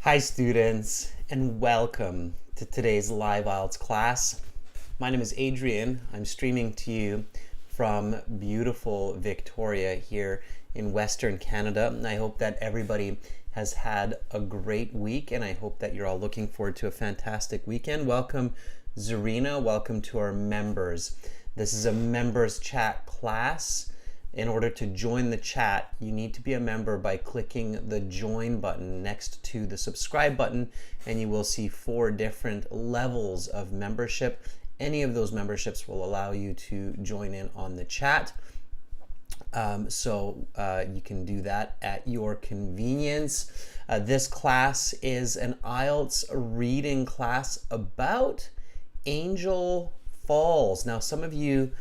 Hi students, and welcome to today's live IELTS class. My name is Adrian. I'm streaming to you from beautiful Victoria here in Western Canada. And I hope that everybody has had a great week, and I hope that you're all looking forward to a fantastic weekend. Welcome Zarina, welcome to our members. This is a members chat class. In order to join the chat, you need to be a member by clicking the join button next to the subscribe button, and you will see 4 different levels of membership. Any of those memberships will allow you to join in on the chat. So you can do that at your convenience. This class is an IELTS reading class about Angel Falls. Now, some of you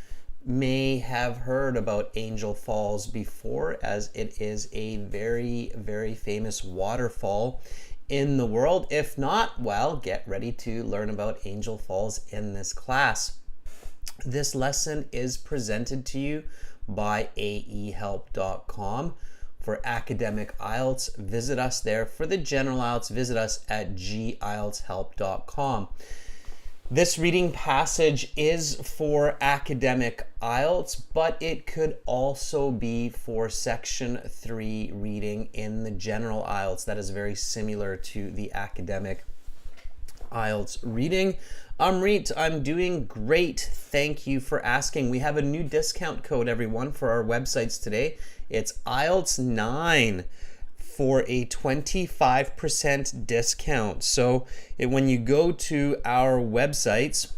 may have heard about Angel Falls before, as it is a very, very famous waterfall in the world. If not, well, get ready to learn about Angel Falls in this class. This lesson is presented to you by aehelp.com. For academic IELTS, visit us there. For the general IELTS, visit us at gieltshelp.com. This reading passage is for academic IELTS, but it could also be for Section 3 reading in the general IELTS. That is very similar to the academic IELTS reading. Amrit, I'm doing great. Thank you for asking. We have a new discount code, everyone, for our websites today. It's IELTS 9. For a 25% discount. So when you go to our websites,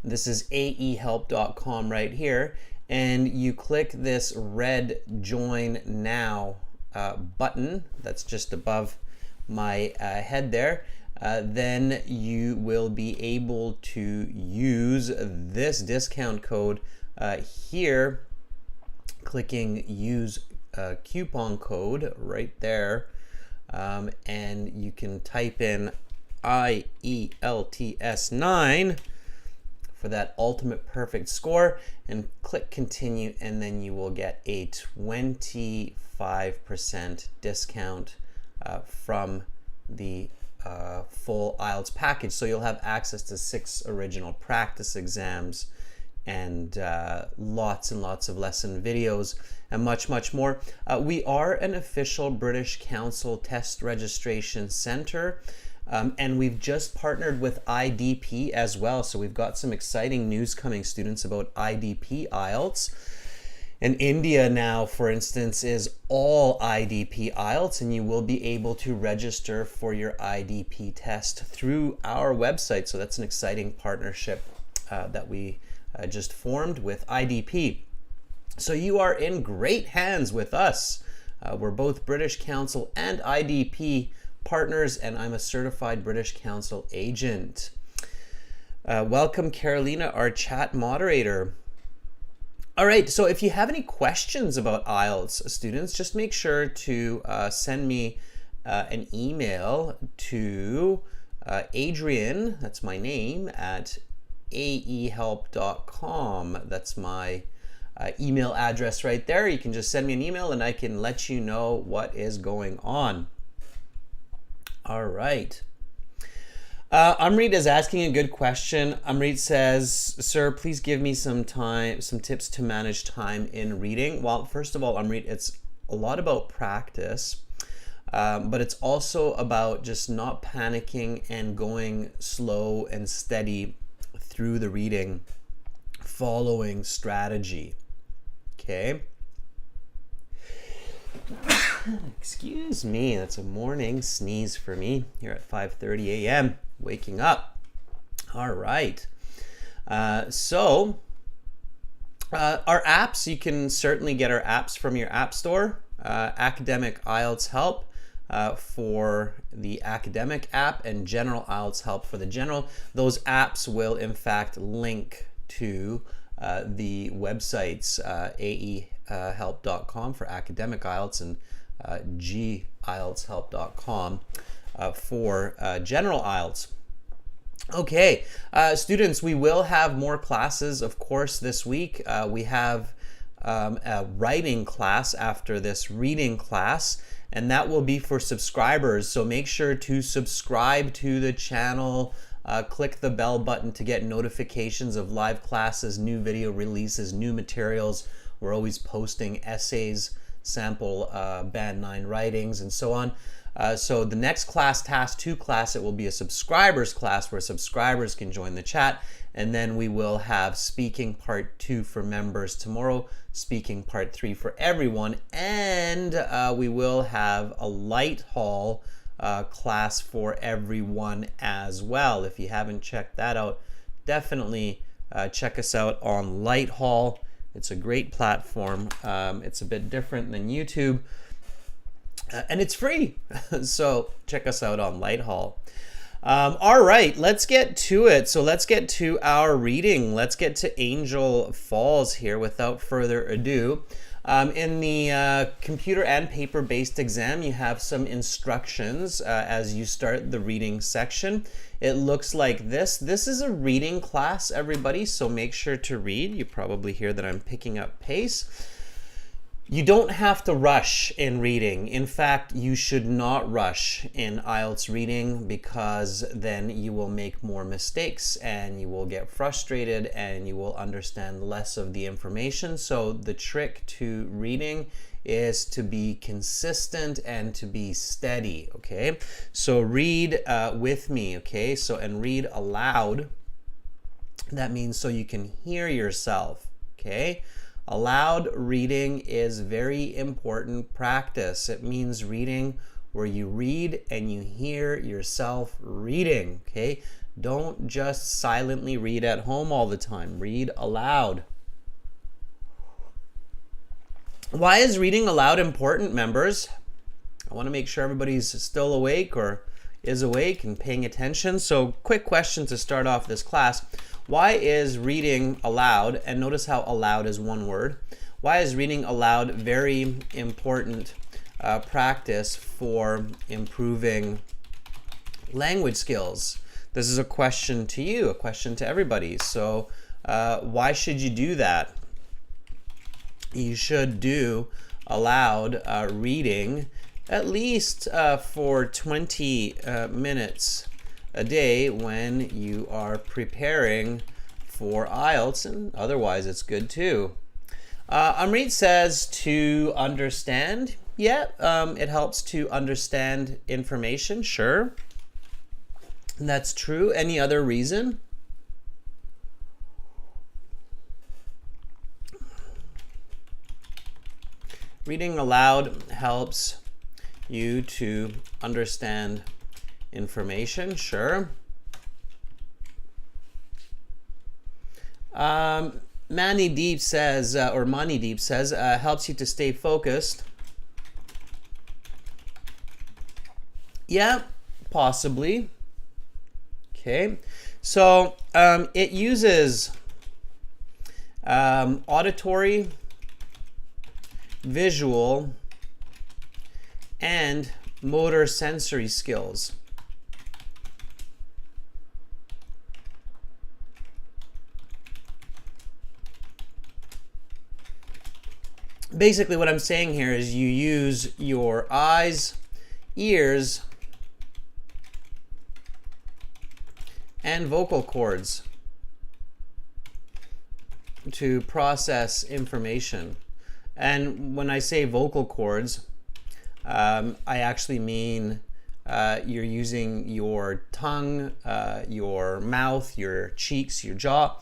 this is aehelp.com right here, and you click this red join now button that's just above my head there, then you will be able to use this discount code here, clicking use coupon code right there, and you can type in IELTS 9 for that ultimate perfect score and click continue, and then you will get a 25% discount from the full IELTS package. So you'll have access to 6 original practice exams and lots and lots of lesson videos and much, much more. We are an official British Council test registration center, and we've just partnered with IDP as well. So we've got some exciting news coming, students, about IDP IELTS. And India now, for instance, is all IDP IELTS, and you will be able to register for your IDP test through our website. So that's an exciting partnership that we just formed with IDP. So you are in great hands with us. We're both British Council and IDP partners, and I'm a certified British Council agent. Welcome, Carolina, our chat moderator. All right, so if you have any questions about IELTS, students, just make sure to send me an email to Adrian, that's my name, at aehelp.com. That's my email address right there. You can just send me an email and I can let you know what is going on. All right. Amrit is asking a good question. Amrit says, sir, please give me some tips to manage time in reading. Well, first of all, Amrit, it's a lot about practice, but it's also about just not panicking and going slow and steady through the reading, following strategy. Okay. Excuse me, that's a morning sneeze for me here at 5:30 a.m. waking up. All right. So our apps, you can certainly get our apps from your app store. Academic IELTS Help for the academic app, and General IELTS Help for the general. Those apps will in fact link to the websites aehelp.com for academic IELTS and gieltshelp.com for general IELTS. Okay, students, we will have more classes, of course, this week. We have a writing class after this reading class, and that will be for subscribers. So make sure to subscribe to the channel. Click the bell button to get notifications of live classes, new video releases, new materials. We're always posting essays, sample Band 9 writings, and so on. So the next class, Task 2 class, it will be a subscribers class where subscribers can join the chat. And then we will have speaking part 2 for members tomorrow, speaking part 3 for everyone. And we will have a light hall class for everyone as well. If you haven't checked that out, definitely check us out on Light Hall. It's a great platform. It's a bit different than YouTube, and it's free. So check us out on Light Hall. All right, let's get to it. So let's get to our reading. Let's get to Angel Falls here without further ado. In the computer and paper-based exam, you have some instructions as you start the reading section. It looks like this. This is a reading class, everybody, so make sure to read. You probably hear that I'm picking up pace. You don't have to rush in reading. In fact, you should not rush in IELTS reading, because then you will make more mistakes and you will get frustrated and you will understand less of the information. So the trick to reading is to be consistent and to be steady, okay? So read with me, okay? So, and read aloud. That means so you can hear yourself, okay? Aloud reading is very important practice. It means reading where you read and you hear yourself reading, okay? Don't just silently read at home all the time. Read aloud. Why is reading aloud important, members? I want to make sure everybody's still awake or is awake and paying attention. So, quick question to start off this class. Why is reading aloud, and notice how aloud is one word, why is reading aloud very important practice for improving language skills? This is a question to you, a question to everybody. So why should you do that? You should do aloud reading at least for 20 minutes a day when you are preparing for IELTS, and otherwise it's good too. Amrit says to understand. Yeah, it helps to understand information. Sure, that's true. Any other reason? Reading aloud helps you to understand information. Sure. Mani Deep says, helps you to stay focused. Yeah, possibly. Okay, so it uses auditory, visual, and motor sensory skills. Basically, what I'm saying here is you use your eyes, ears, and vocal cords to process information. And when I say vocal cords, I actually mean you're using your tongue, your mouth, your cheeks, your jaw.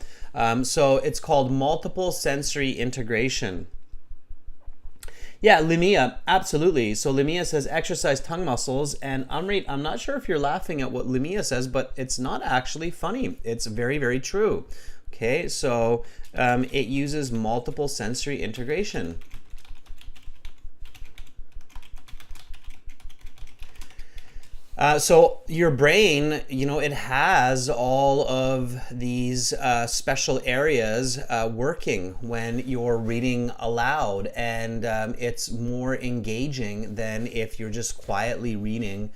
So it's called multiple sensory integration. Yeah, Limia, absolutely. So Limia says exercise tongue muscles, and Amrit, I'm not sure if you're laughing at what Limia says, but it's not actually funny. It's very, very true. Okay, so it uses multiple sensory integration. So your brain, it has all of these special areas working when you're reading aloud, and it's more engaging than if you're just quietly reading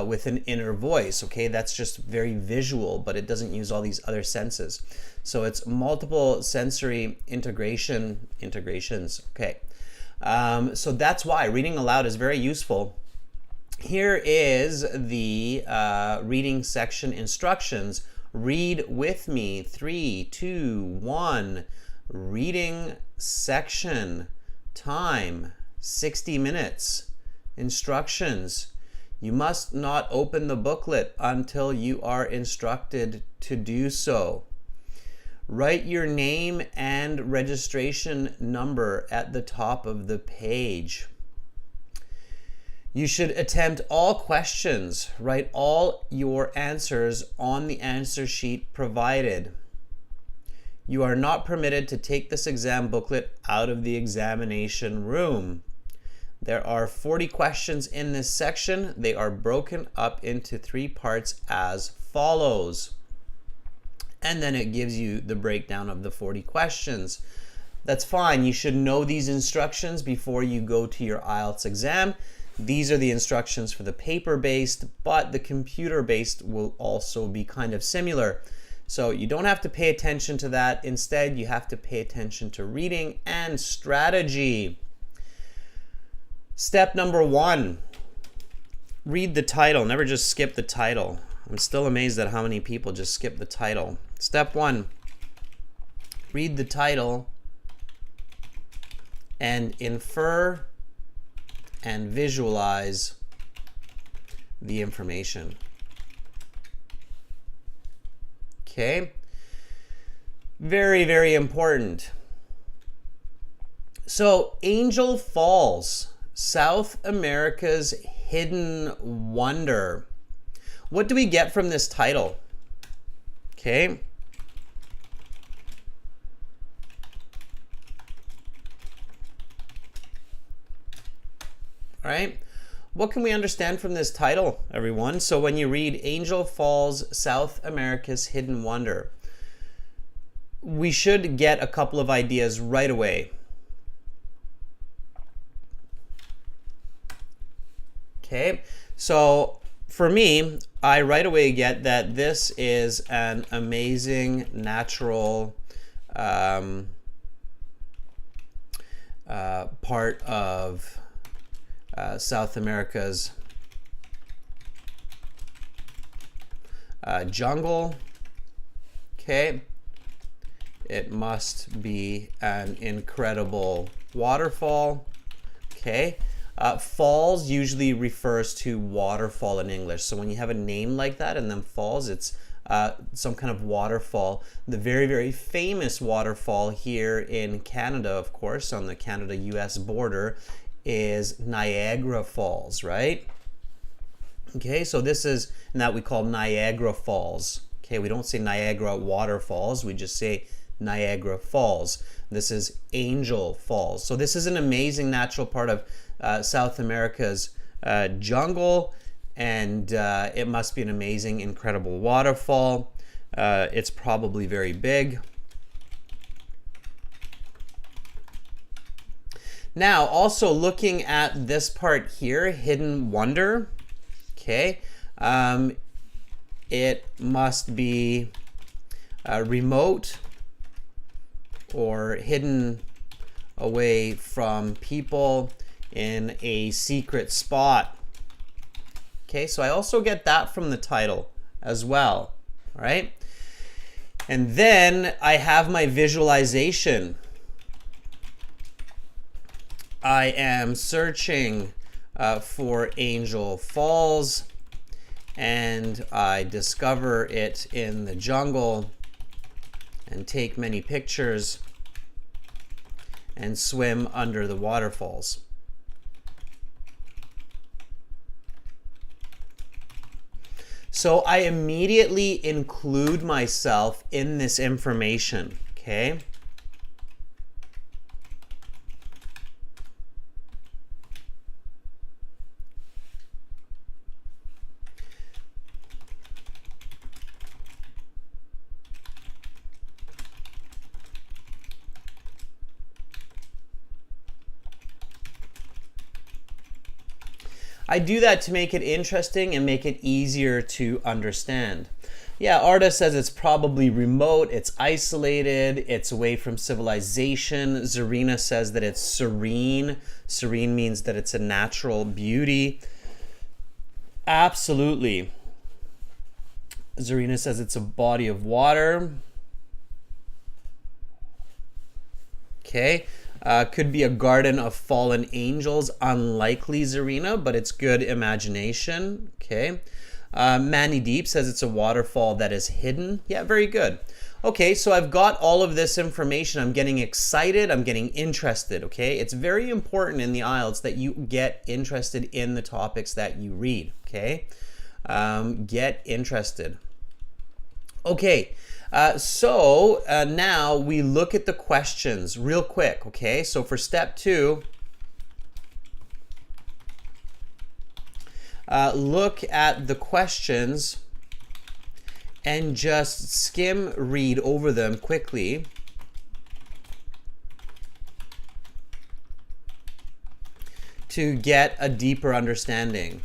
with an inner voice. Okay, that's just very visual, but it doesn't use all these other senses. So it's multiple sensory integrations. Okay, so that's why reading aloud is very useful. Here is the reading section instructions. Read with me. 3, 2, 1. Reading section. Time 60 minutes. Instructions. You must not open the booklet until you are instructed to do so. Write your name and registration number at the top of the page. You should attempt all questions. Write all your answers on the answer sheet provided. You are not permitted to take this exam booklet out of the examination room. There are 40 questions in this section. They are broken up into 3 parts as follows. And then it gives you the breakdown of the 40 questions. That's fine. You should know these instructions before you go to your IELTS exam. These are the instructions for the paper-based, but the computer-based will also be kind of similar. So you don't have to pay attention to that. Instead, you have to pay attention to reading and strategy. Step number 1, read the title. Never just skip the title. I'm still amazed at how many people just skip the title. Step 1, read the title and infer and visualize the information. Okay? Very, very important. So, Angel Falls, South America's hidden wonder. What do we get from this title? Okay. All right. What can we understand from this title, everyone? So when you read Angel Falls, South America's Hidden Wonder, we should get a couple of ideas right away. Okay. So for me, I right away get that this is an amazing natural part of South America's jungle. Okay. It must be an incredible waterfall. Okay. Falls usually refers to waterfall in English. So when you have a name like that and then falls, it's some kind of waterfall. The very, very famous waterfall here in Canada, of course, on the Canada-US border, is Niagara Falls, right? Okay, so this is, and that we call Niagara Falls. Okay, we don't say Niagara Waterfalls, we just say Niagara Falls. This is Angel Falls. So this is an amazing natural part of South America's jungle, and it must be an amazing, incredible waterfall. It's probably very big. Now, also looking at this part here, hidden wonder. Okay, it must be remote or hidden away from people in a secret spot. Okay, so I also get that from the title as well. All right, and then I have my visualization. I am searching for Angel Falls, and I discover it in the jungle and take many pictures and swim under the waterfalls. So I immediately include myself in this information, okay? I do that to make it interesting and make it easier to understand. Yeah, Arda says it's probably remote, it's isolated, it's away from civilization. Zarina says that it's serene. Serene means that it's a natural beauty. Absolutely. Zarina says it's a body of water. Okay. Could be a garden of fallen angels. Unlikely, Zarina, but it's good imagination. Okay. Manny Deep says it's a waterfall that is hidden. Yeah, very good. Okay, so I've got all of this information. I'm getting excited. I'm getting interested, okay? It's very important in the IELTS that you get interested in the topics that you read, okay? Get interested. Okay, so now we look at the questions real quick, okay? So for step 2, look at the questions and just skim read over them quickly. To get a deeper understanding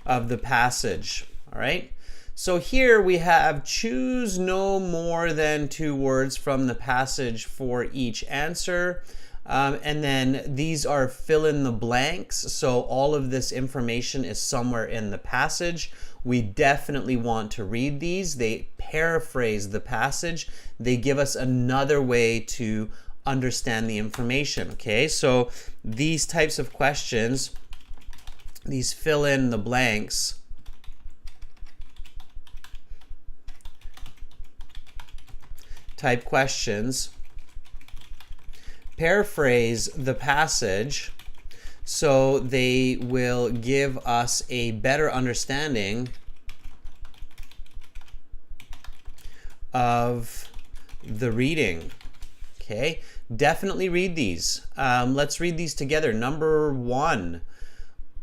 of the passage. All right. So here we have choose no more than 2 words from the passage for each answer. And then these are fill in the blanks. So all of this information is somewhere in the passage. We definitely want to read these. They paraphrase the passage. They give us another way to understand the information. Okay, so these types of questions, these fill in the blanks, type questions, paraphrase the passage, so they will give us a better understanding of the reading. Okay, definitely read these. Let's read these together. Number 1,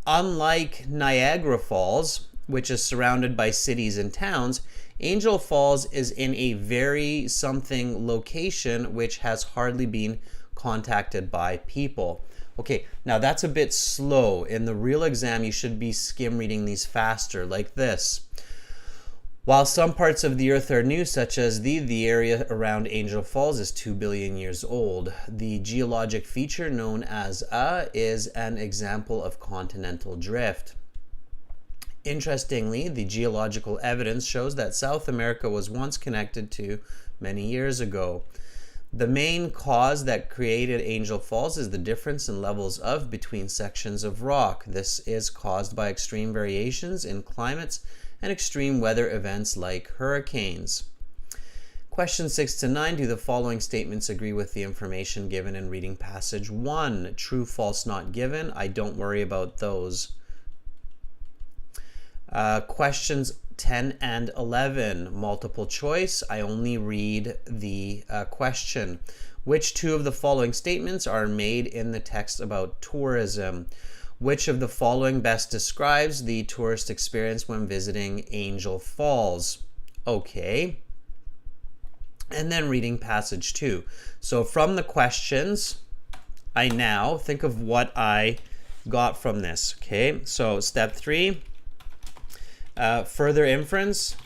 unlike Niagara Falls, which is surrounded by cities and towns, Angel Falls is in a very something location which has hardly been contacted by people. Okay, now that's a bit slow. In the real exam, you should be skim reading these faster, like this. While some parts of the earth are new, such as the area around Angel Falls is 2 billion years old. The geologic feature known as is an example of continental drift. Interestingly, the geological evidence shows that South America was once connected to many years ago. The main cause that created Angel Falls is the difference in levels of between sections of rock. This is caused by extreme variations in climates and extreme weather events like hurricanes. Questions 6 to 9, do the following statements agree with the information given in reading passage 1? True, false, not given. I don't worry about those. Questions 10 and 11, multiple choice. I only read the question. Which 2 of the following statements are made in the text about tourism? Which of the following best describes the tourist experience when visiting Angel Falls? Okay. And then reading passage 2. So from the questions, I now think of what I got from this. Okay, so step 3. Further inference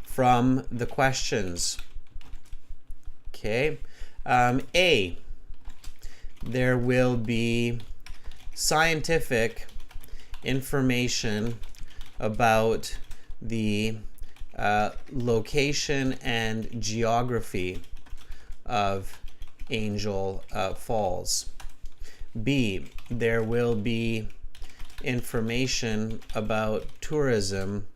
from the questions. Okay. A, there will be scientific information about the location and geography of Angel Falls. B, there will be information about tourism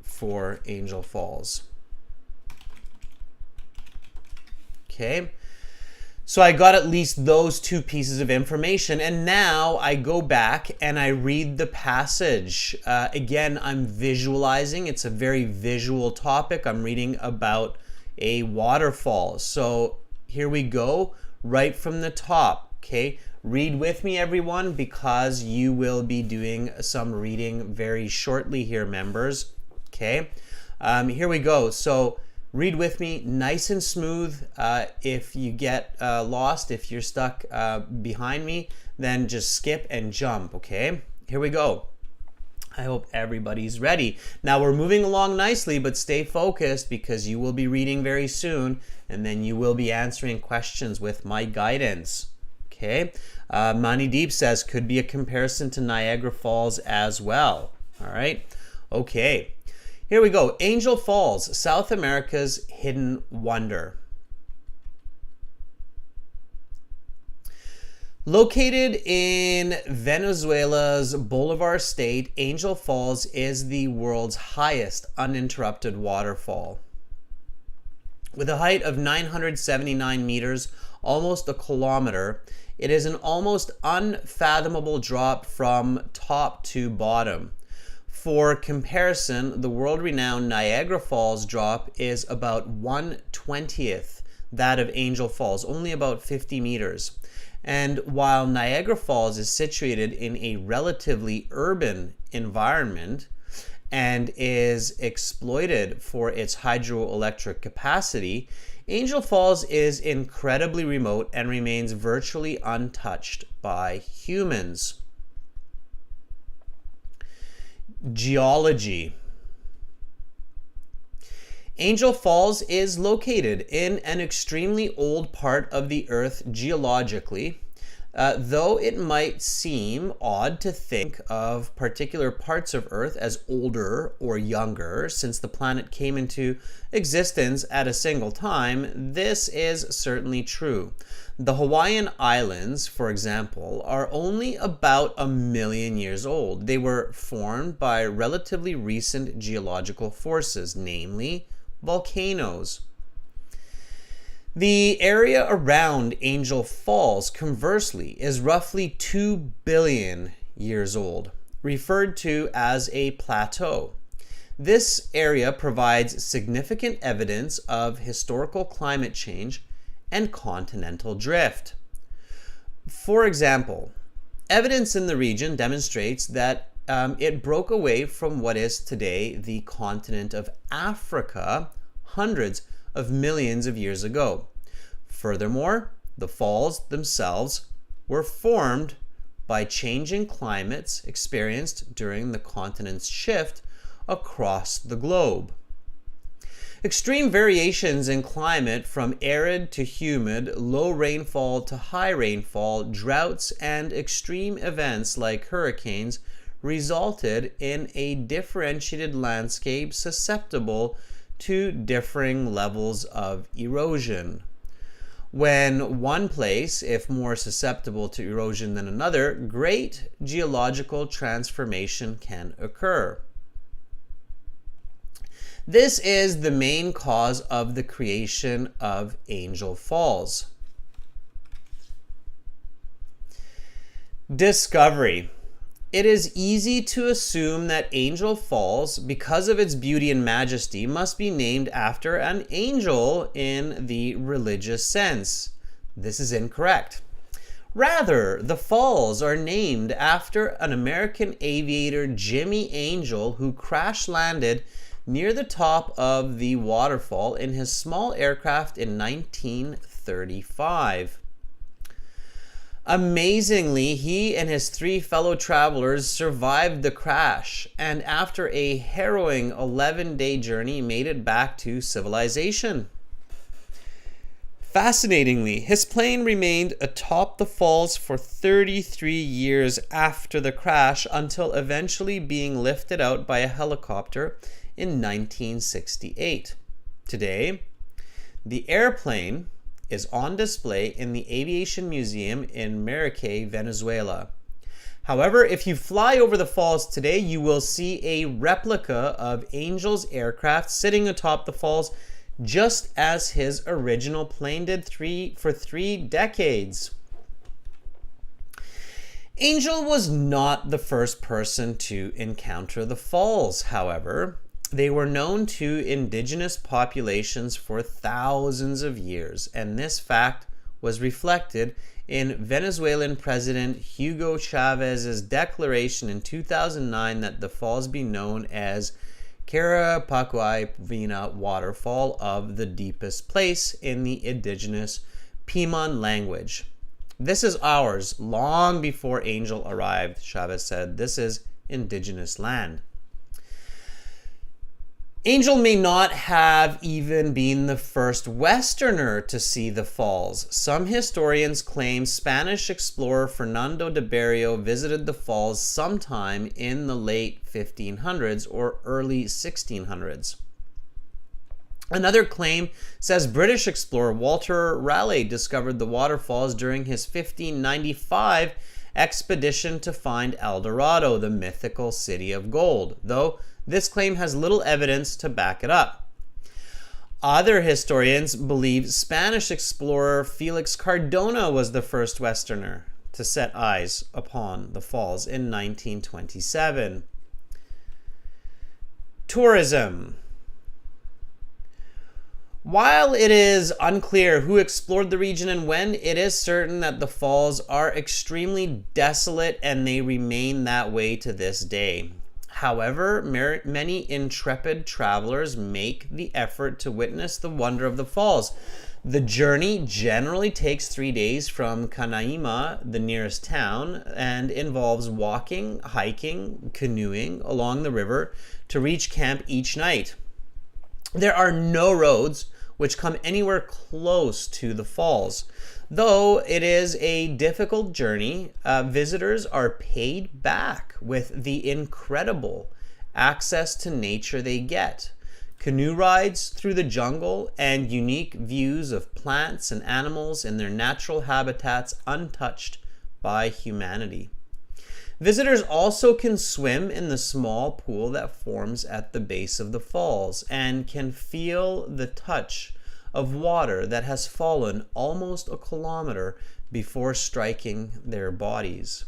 for Angel Falls. Okay, so I got at least those 2 pieces of information, and now I go back and I read the passage. Again, I'm visualizing. It's a very visual topic. I'm reading about a waterfall. So here we go, right from the top. Okay, read with me, everyone, because you will be doing some reading very shortly here, members. Okay, here we go. So Read with me, nice and smooth. If you get lost, if you're stuck behind me, then just skip and jump, okay? Here we go. I hope everybody's ready. Now we're moving along nicely, but stay focused because you will be reading very soon, and then you will be answering questions with my guidance. Okay? Mani Deep says, could be a comparison to Niagara Falls as well. All right? Okay. Here we go. Angel Falls, South America's hidden wonder. Located in Venezuela's Bolivar state, Angel Falls is the world's highest uninterrupted waterfall. With a height of 979 meters, almost a kilometer, it is an almost unfathomable drop from top to bottom. For comparison, the world-renowned Niagara Falls drop is about 1/20th that of Angel Falls, only about 50 meters. And while Niagara Falls is situated in a relatively urban environment and is exploited for its hydroelectric capacity, Angel Falls is incredibly remote and remains virtually untouched by humans. Geology. Angel Falls is located in an extremely old part of the Earth geologically, though it might seem odd to think of particular parts of Earth as older or younger since the planet came into existence at a single time. This is certainly true. The Hawaiian Islands, for example, are only about 1 million years old. They were formed by relatively recent geological forces, namely volcanoes. The area around Angel Falls, conversely, is roughly 2 billion years old, referred to as a plateau. This area provides significant evidence of historical climate change and continental drift. For example, evidence in the region demonstrates that it broke away from what is today the continent of Africa hundreds of millions of years ago. Furthermore, the falls themselves were formed by changing climates experienced during the continent's shift across the globe. Extreme variations in climate from arid to humid, low rainfall to high rainfall, droughts, and extreme events like hurricanes resulted in a differentiated landscape susceptible to differing levels of erosion. When one place, if more susceptible to erosion than another, great geological transformation can occur. This is the main cause of the creation of Angel Falls. Discovery. It is easy to assume that Angel Falls, because of its beauty and majesty, must be named after an angel in the religious sense. This is incorrect. Rather, the falls are named after an American aviator, Jimmy Angel, who crash-landed near the top of the waterfall in his small aircraft in 1935. Amazingly, he and his 3 fellow travelers survived the crash, and after a harrowing 11-day journey, made it back to civilization. Fascinatingly, his plane remained atop the falls for 33 years after the crash, until eventually being lifted out by a helicopter in 1968. Today, the airplane is on display in the Aviation Museum in Maracay, Venezuela. However, if you fly over the falls today, you will see a replica of Angel's aircraft sitting atop the falls, just as his original plane did for 3 decades. Angel was not the first person to encounter the falls, however. They were known to indigenous populations for thousands of years, and this fact was reflected in Venezuelan President Hugo Chávez's declaration in 2009 that the falls be known as Karapakuai waterfall of the deepest place in the indigenous Piman language. This is ours, long before Angel arrived, Chavez said. This is indigenous land. Angel may not have even been the first Westerner to see the falls. Some historians claim Spanish explorer Fernando de Berrio visited the falls sometime in the late 1500s or early 1600s. Another claim says British explorer Walter Raleigh discovered the waterfalls during his 1595 expedition to find El Dorado, the mythical city of gold, though this claim has little evidence to back it up. Other historians believe Spanish explorer Felix Cardona was the first Westerner to set eyes upon the falls in 1927. Tourism. While it is unclear who explored the region and when, it is certain that the falls are extremely desolate and they remain that way to this day. However, many intrepid travelers make the effort to witness the wonder of the falls. The journey generally takes 3 days from Canaima, the nearest town, and involves walking, hiking, canoeing along the river to reach camp each night. There are no roads which come anywhere close to the falls. Though it is a difficult journey, visitors are paid back with the incredible access to nature they get. Canoe rides through the jungle and unique views of plants and animals in their natural habitats untouched by humanity. Visitors also can swim in the small pool that forms at the base of the falls and can feel the touch of water that has fallen almost a kilometer before striking their bodies.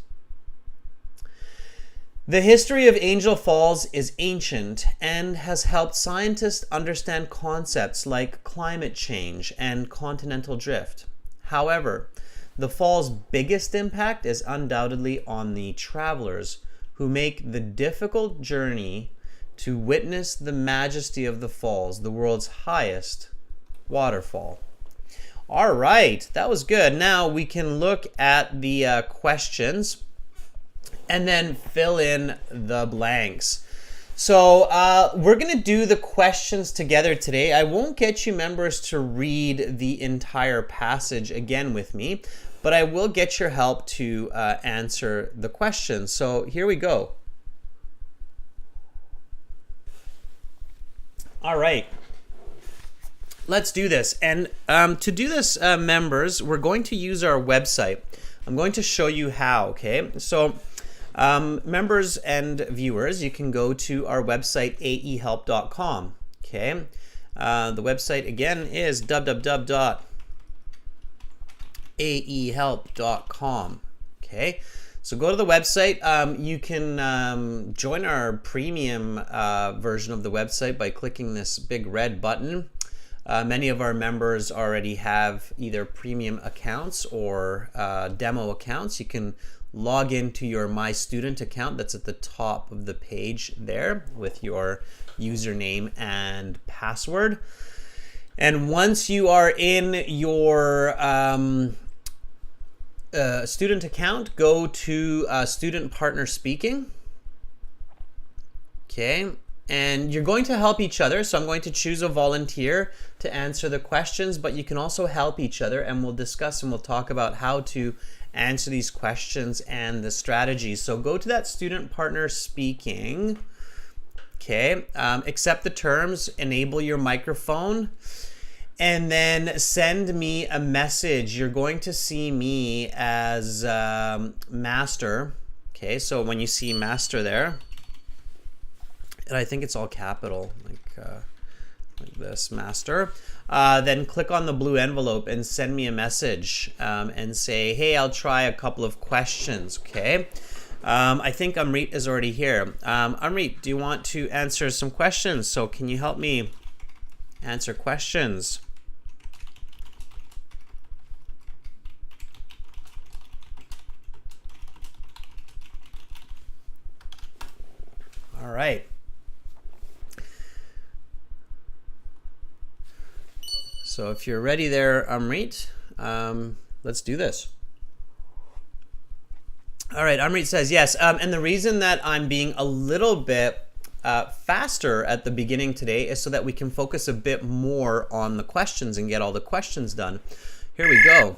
The history of Angel Falls is ancient and has helped scientists understand concepts like climate change and continental drift. However, the fall's biggest impact is undoubtedly on the travelers who make the difficult journey to witness the majesty of the falls, the world's highest waterfall. All right, that was good. Now we can look at the questions and then fill in the blanks. So we're going to do the questions together today. I won't get you members to read the entire passage again with me, but I will get your help to answer the questions. So here we go. All right. Let's do this. And to do this, members, we're going to use our website. I'm going to show you how, okay? So members and viewers, you can go to our website, aehelp.com, okay? The website, again, is www.aehelp.com, okay? So go to the website. You can join our premium version of the website by clicking this big red button. Many of our members already have either premium accounts or demo accounts. You can log into your My Student account that's at the top of the page there with your username and password. And once you are in your student account, go to Student Partner Speaking. Okay. And you're going to help each other. So I'm going to choose a volunteer to answer the questions, but you can also help each other, and we'll discuss and we'll talk about how to answer these questions and the strategies. So go to that Student Partner Speaking. Okay. Accept the terms, enable your microphone, and then send me a message. You're going to see me as Master. Okay. So when you see Master there, and I think it's all capital, like this, Master. Then click on the blue envelope and send me a message and say, hey, I'll try a couple of questions, okay? I think Amrit is already here. Amrit, do you want to answer some questions? So can you help me answer questions? All right. So if you're ready there, Amrit, let's do this. All right, Amrit says yes. And the reason that I'm being a little bit faster at the beginning today is so that we can focus a bit more on the questions and get all the questions done. Here we go.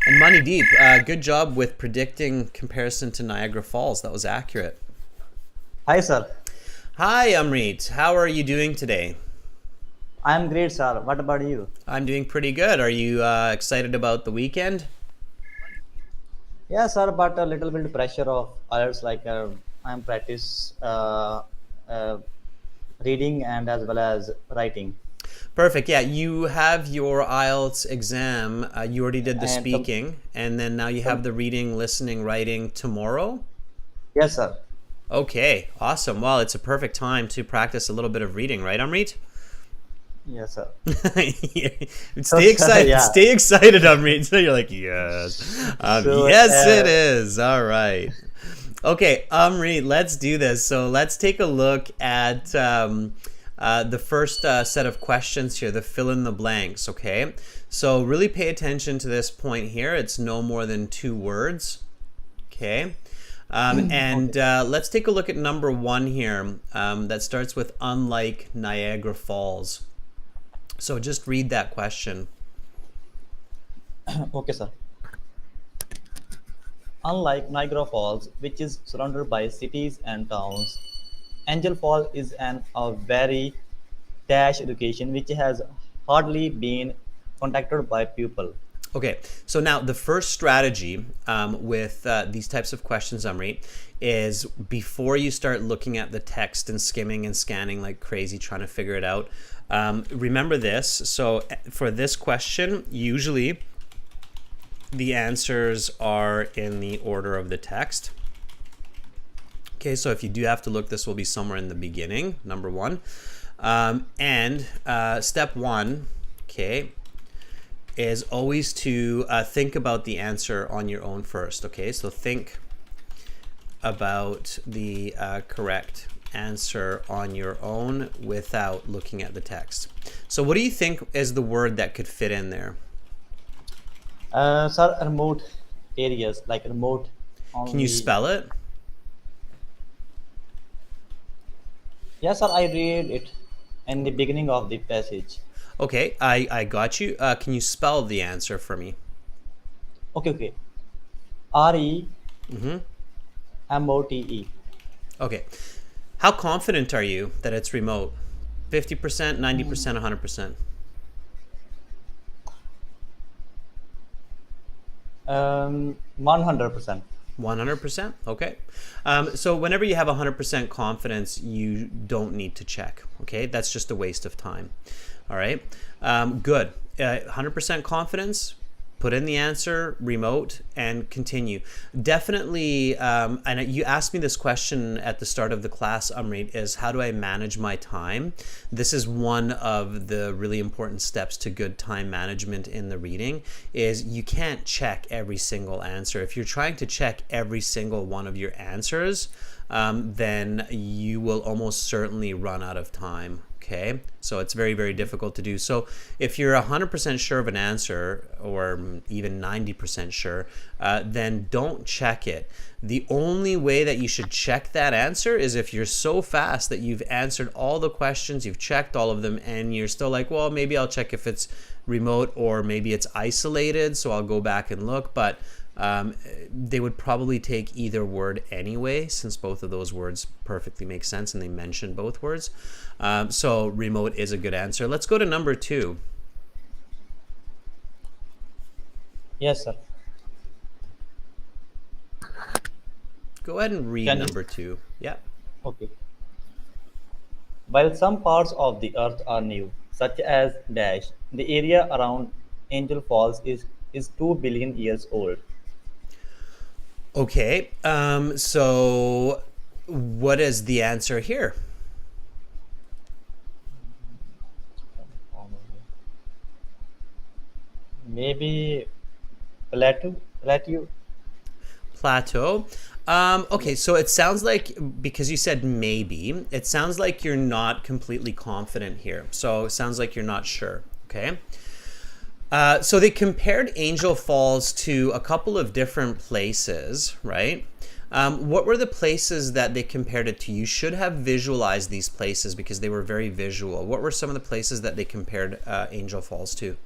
And Money Deep, good job with predicting comparison to Niagara Falls. That was accurate. Hi, sir. Hi, Amrit. How are you doing today? I'm great, sir. What about you? I'm doing pretty good. Are you excited about the weekend? Yeah, sir, but a little bit pressure of others, like I'm practice reading and as well as writing. Perfect. Yeah, you have your IELTS exam. You already did the And speaking, and then now you have the reading, listening, writing tomorrow. yes, sir. Okay, awesome. Well, it's a perfect time to practice a little bit of reading, right, Amrit? Yes, sir. Stay excited. Yeah. Stay excited, Amrit. So you're like, yes. So, Yes, it is. All right. Okay, Amrit, let's do this. So let's take a look at the first set of questions here, the fill in the blanks, okay? So really pay attention to this point here. It's no more than 2 words, okay? And let's take a look at number 1 here that starts with unlike Niagara Falls. So just read that question. Okay, sir. Unlike Niagara Falls, which is surrounded by cities and towns, Angel Fall is a very dash education which has hardly been contacted by people. Okay, so now the first strategy with these types of questions, Amrit, is before you start looking at the text and skimming and scanning like crazy trying to figure it out, remember this. So for this question, usually the answers are in the order of the text. Okay, so if you do have to look, this will be somewhere in the beginning, number 1. And step 1, okay, is always to think about the answer on your own first. Okay, so think about the correct answer on your own without looking at the text. So what do you think is the word that could fit in there? Sir, remote areas, like remote Can you only. spell it? Yes, sir, I read it in the beginning of the passage. Okay, I got you. Can you spell the answer for me? Okay, okay. R E Mm-hmm. M O T E. Okay. How confident are you that it's remote? 50%, 90%, 100%? 100%. 100%? Okay. So whenever you have 100% confidence, you don't need to check. Okay, that's just a waste of time. All right. Good. 100% confidence. Put in the answer, remote, and continue. Definitely, and you asked me this question at the start of the class, Amrit, is how do I manage my time? This is one of the really important steps to good time management in the reading, is you can't check every single answer. If you're trying to check every single one of your answers, then you will almost certainly run out of time. Okay, so it's very, very difficult to do. So if you're 100% sure of an answer, or even 90% sure, then don't check it. The only way that you should check that answer is if you're so fast that you've answered all the questions, you've checked all of them, and you're still like, well, maybe I'll check if it's remote or maybe it's isolated, so I'll go back and look. But they would probably take either word anyway, since both of those words perfectly make sense and they mention both words. So remote is a good answer. Let's go to number 2. Yes, sir. Go ahead and read Can you? number 2. Yeah. Okay. While some parts of the earth are new, such as dash, the area around Angel Falls is 2 billion years old. Okay. So what is the answer here? Maybe plateau. Plateau. Okay, so it sounds like, because you said maybe, it sounds like you're not completely confident here. So it sounds like you're not sure. Okay. So they compared Angel Falls to a couple of different places, right? What were the places that they compared it to? You should have visualized these places because they were very visual. What were some of the places that they compared Angel Falls to?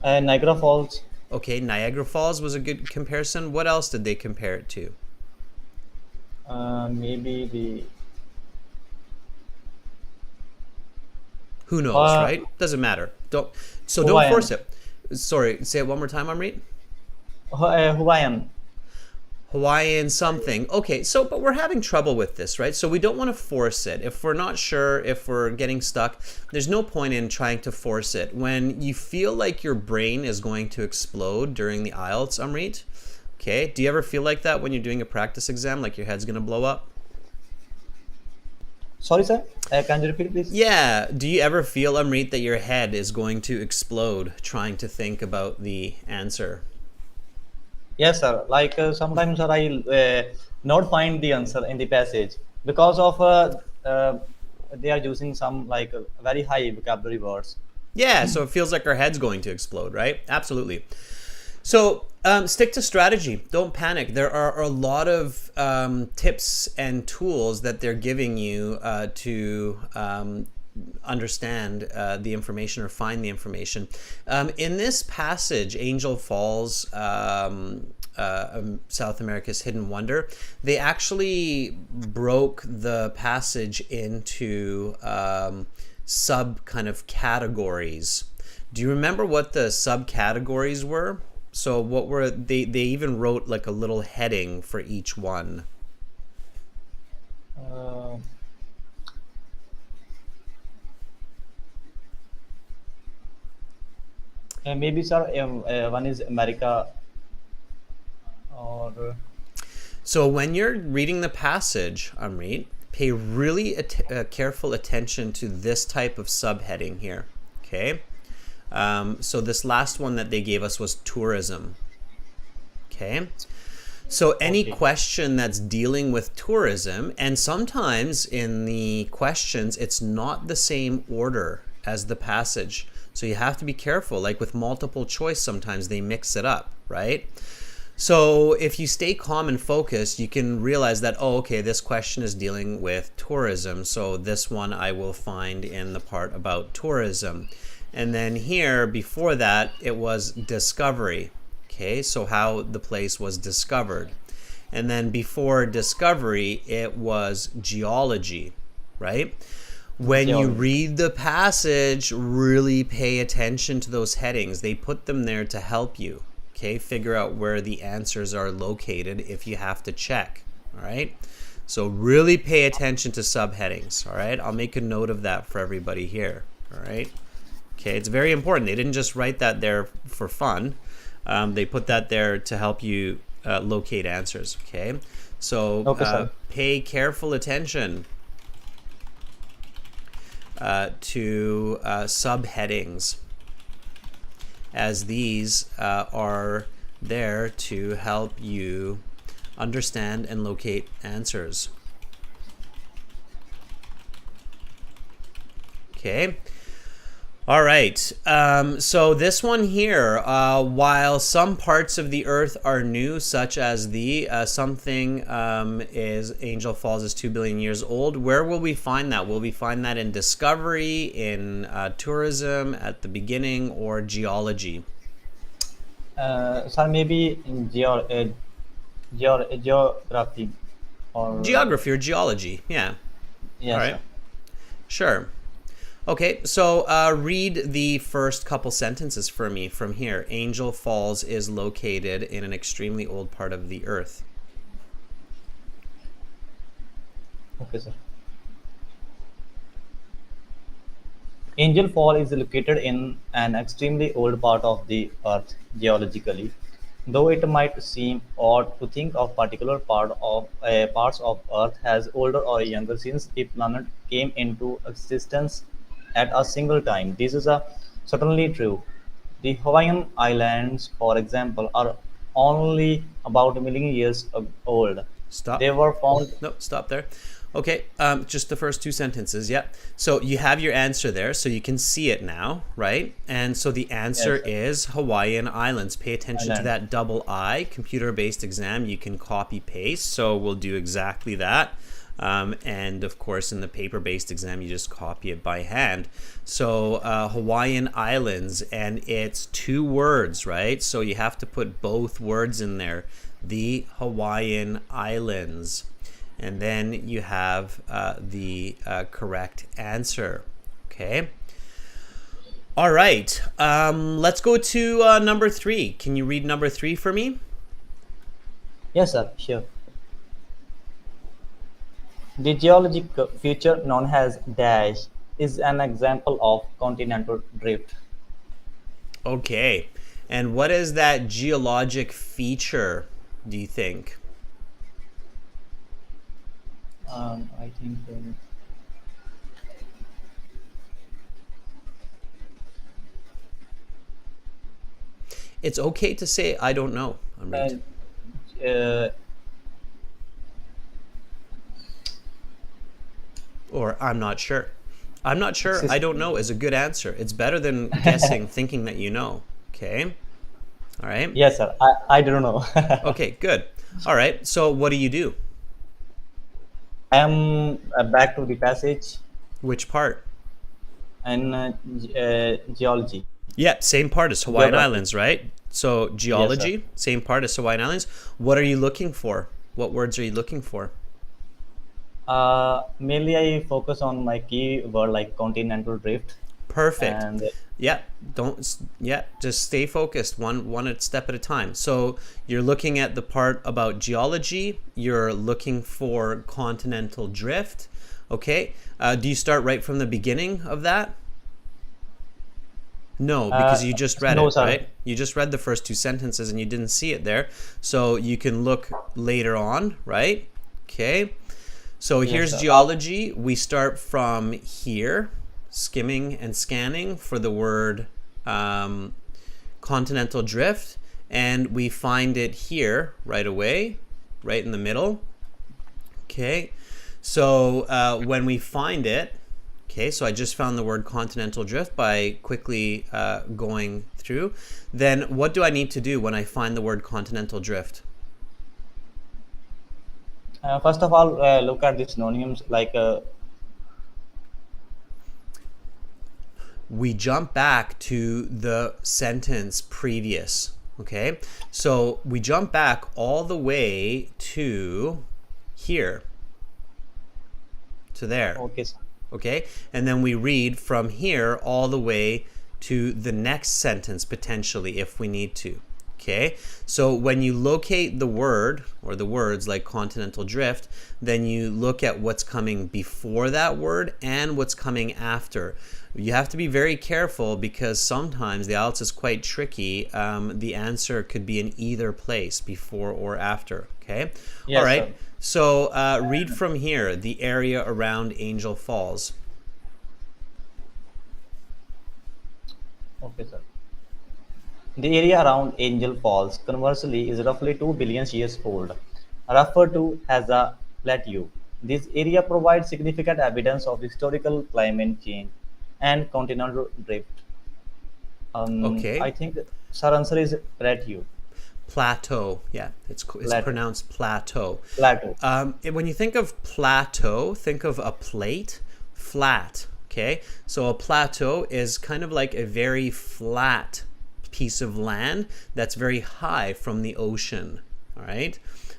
Niagara Falls. Okay, Niagara Falls was a good comparison. What else did they compare it to? Maybe the Who knows, uh, right? Doesn't matter. Don't Hawaiian. force it. Sorry, say it one more time, Amrit. Hawaiian. Hawaiian something. Okay, so but we're having trouble with this, right? So we don't want to force it. If we're not sure, if we're getting stuck, there's no point in trying to force it. When you feel like your brain is going to explode during the IELTS, Amrit, okay? Do you ever feel like that when you're doing a practice exam, like your head's going to blow up? Sorry, sir. Can you repeat, please? Yeah. Do you ever feel, Amrit, that your head is going to explode trying to think about the answer? Yes, sir. Like sometimes, sir, I not find the answer in the passage because of they are using some like very high vocabulary words. Yeah, so it feels like our head's going to explode, right? Absolutely. So stick to strategy. Don't panic. There are a lot of tips and tools that they're giving you to understand the information or find the information. In this passage, Angel Falls, South America's Hidden Wonder, they actually broke the passage into sub kind of categories. Do you remember what the subcategories were? So what were they even wrote like a little heading for each one. Uh, Maybe, sir. One is America or So when you're reading the passage, Amrit, pay really careful attention to this type of subheading here. Okay. So this last one that they gave us was tourism. Okay. So any okay. question that's dealing with tourism, and sometimes in the questions, it's not the same order as the passage. So you have to be careful. Like with multiple choice, sometimes they mix it up, right? So if you stay calm and focused, you can realize that, oh, okay, this question is dealing with tourism. So this one I will find in the part about tourism. And then here, before that, it was discovery. Okay, so how the place was discovered. And then before discovery, it was geology, right? When you Geology. read the passage, really pay attention to those headings. They put them there to help you, okay? Figure out where the answers are located if you have to check, all right? So really pay attention to subheadings, all right? I'll make a note of that for everybody here, all right? Okay, it's very important. They didn't just write that there for fun. They put that there to help you locate answers, okay? So Okay, sir. pay careful attention to subheadings, as these are there to help you understand and locate answers. Okay. All right. So this one here, while some parts of the Earth are new, such as the something is Angel Falls is 2 billion years old. Where will we find that? Will we find that in discovery, in tourism at the beginning, or geology? Sir, maybe in geography or Geography or geology? Yeah. All yes, right. sir. Sure. Okay, so read the first couple sentences for me from here. Angel Falls is located in an extremely old part of the Earth. Okay, sir. Angel Fall is located in an extremely old part of the Earth geologically. Though it might seem odd to think of particular parts of Earth as older or younger since the planet came into existence at a single time, this is certainly true. The Hawaiian Islands, for example, are only about a million years old. They Stop. were found. No, stop there. Okay, just the first two sentences. Yeah. So you have your answer there, so you can see it now, right? And so the answer Yes, is Hawaiian Islands. Pay attention to islands. that double I, computer-based exam. You can copy paste, so we'll do exactly that. And of course, in the paper-based exam, you just copy it by hand. So Hawaiian Islands, and it's two words, right? So you have to put both words in there. The Hawaiian Islands. And then you have the correct answer. Okay. All right. Let's go to number 3. Can you read number 3 for me? Yes, sir. Sure. The geologic feature known as dash is an example of continental drift. Okay. And what is that geologic feature, do you think? I think It's okay to say, I don't know, uh, Amrit. uh, Or I'm not sure. I'm not sure, I exist. don't know is a good answer. It's better than guessing, thinking that you know. Okay. All right. Yes, sir. I don't know. Okay, good. All right. So what do you do? I am back to the passage Which part? in geology, Yeah, same part as Hawaiian geography. Islands, right? So Yes, sir. geology, same part as Hawaiian Islands. What are you looking for? What words are you looking for? Mainly, I focus on my key word like continental drift, Perfect. and Yeah, just stay focused, one step at a time. So you're looking at the part about geology, you're looking for continental drift. Okay. Do you start right from the beginning of that? No, uh, because you just read no, it, sir. right? You just read the first two sentences and you didn't see it there. So you can look later on, right? Okay. So Yes, here's sir. geology. We start from here, skimming and scanning for the word continental drift, and we find it here right away, right in the middle. Okay. So when we find it, okay, so I just found the word continental drift by quickly going through. Then what do I need to do when I find the word continental drift? First of all, look at the synonyms like We jump back to the sentence previous. Okay, so we jump back all the way to here, to there. okay, sir. Okay, and then we read from here all the way to the next sentence potentially if we need to. Okay, so when you locate the word or the words like continental drift, then you look at what's coming before that word and what's coming after. You have to be very careful because sometimes the IELTS is quite tricky. The answer could be in either place, before or after. Okay, all Yes, sir. right. So read from here, the area around Angel Falls. Okay, sir. The area around Angel Falls, conversely, is roughly 2 billion years old, referred to as a plateau. This area provides significant evidence of historical climate change and continental drift. I Okay, think, sir, answer is plateau. plateau. Yeah, it's Plateau. pronounced plateau. Plateau. When you think of plateau, think of a plate, flat. Okay, so a plateau is kind of like a very flat piece of land that's very high from the ocean. All right.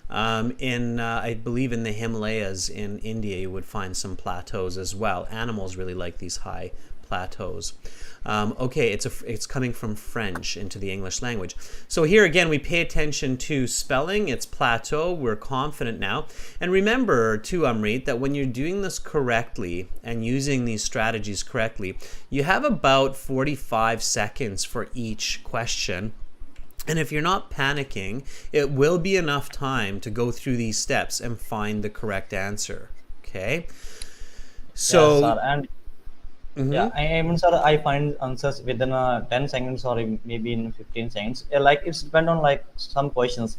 I believe in the Himalayas in India, you would find some plateaus as well. Animals really like these high plateaus. Okay, it's coming from French into the English language. So here again, we pay attention to spelling. It's plateau. We're confident now. And remember too, Amrit, that when you're doing this correctly and using these strategies correctly, you have about 45 seconds for each question. And if you're not panicking, it will be enough time to go through these steps and find the correct answer. Okay? Yes, So, sir. And Yeah, I mean, sir, I find answers within 10 seconds or maybe in 15 seconds. Like it's depend on like some questions.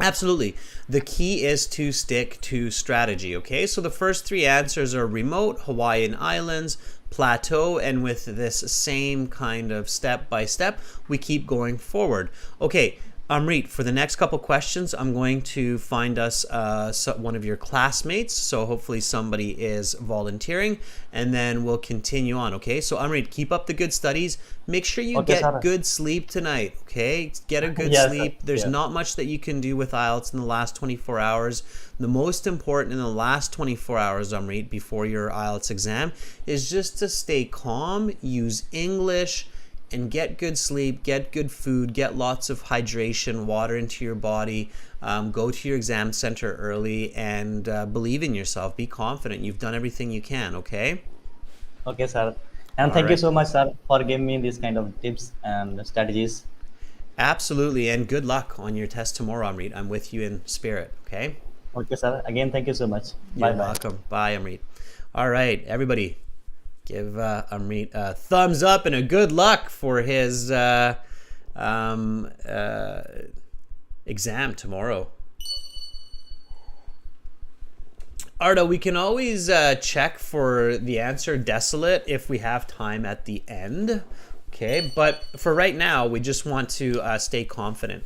Absolutely. The key is to stick to strategy, okay? So the first three answers are remote, Hawaiian Islands, plateau, and with this same kind of step by step, we keep going forward. Okay, Amrit, for the next couple questions, I'm going to find us one of your classmates. So hopefully somebody is volunteering, and then we'll continue on. Okay. So Amrit, keep up the good studies. Make sure you Okay, get sir. good sleep tonight. Okay. Get a good Yes, sir. sleep. There's Yes. not much that you can do with IELTS in the last 24 hours. The most important in the last 24 hours, Amrit, before your IELTS exam, is just to stay calm, use English, and get good sleep, get good food, get lots of hydration, water into your body, go to your exam center early, and believe in yourself. Be confident. You've done everything you can, okay? Okay, sir. And All thank you right. so much, sir, for giving me these kind of tips and strategies. Absolutely, and good luck on your test tomorrow, Amrit. I'm with you in spirit, okay? Okay, sir. Again, thank you so much. You're Bye bye. welcome. Bye, Amrit. All right, everybody, give Amrit a thumbs up and a good luck for his um, uh, exam tomorrow. Arda, we can always check for the answer desolate if we have time at the end. Okay, but for right now, we just want to stay confident.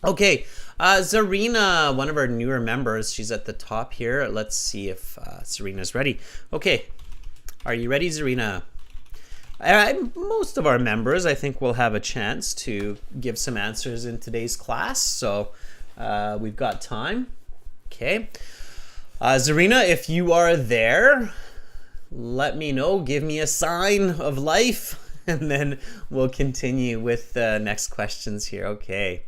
Okay, Zarina, one of our newer members, she's at the top here. Let's see if Zarina's ready. Okay, are you ready, Zarina? Most of our members, I think, will have a chance to give some answers in today's class, so we've got time. Okay. Zarina, if you are there, let me know. Give me a sign of life, and then we'll continue with the next questions here. Okay.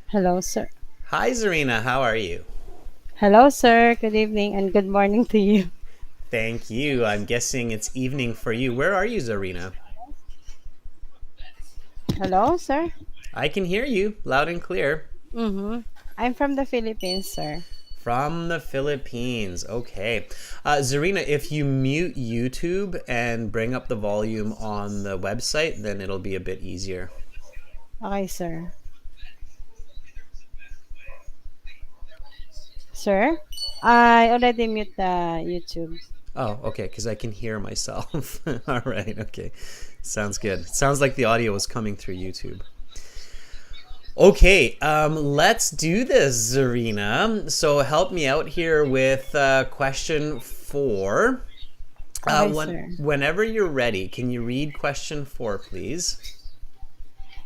Hello, sir. Hi, Zarina. How are you? Hello, sir. Good evening and good morning to you. Thank you. I'm guessing it's evening for you. Where are you, Zarina? Hello, sir. I can hear you loud and clear. Mm-hmm. I'm from the Philippines, sir. From the Philippines. Okay. Zarina, if you mute YouTube and bring up the volume on the website, then it'll be a bit easier. Okay, sir. Sir, I already mute the YouTube. Oh, okay, because I can hear myself. All right, okay. Sounds good. Sounds like the audio is coming through YouTube. Okay, let's do this, Zarina. So help me out here with question 4. Okay, sir. Whenever you're ready, can you read question 4, please?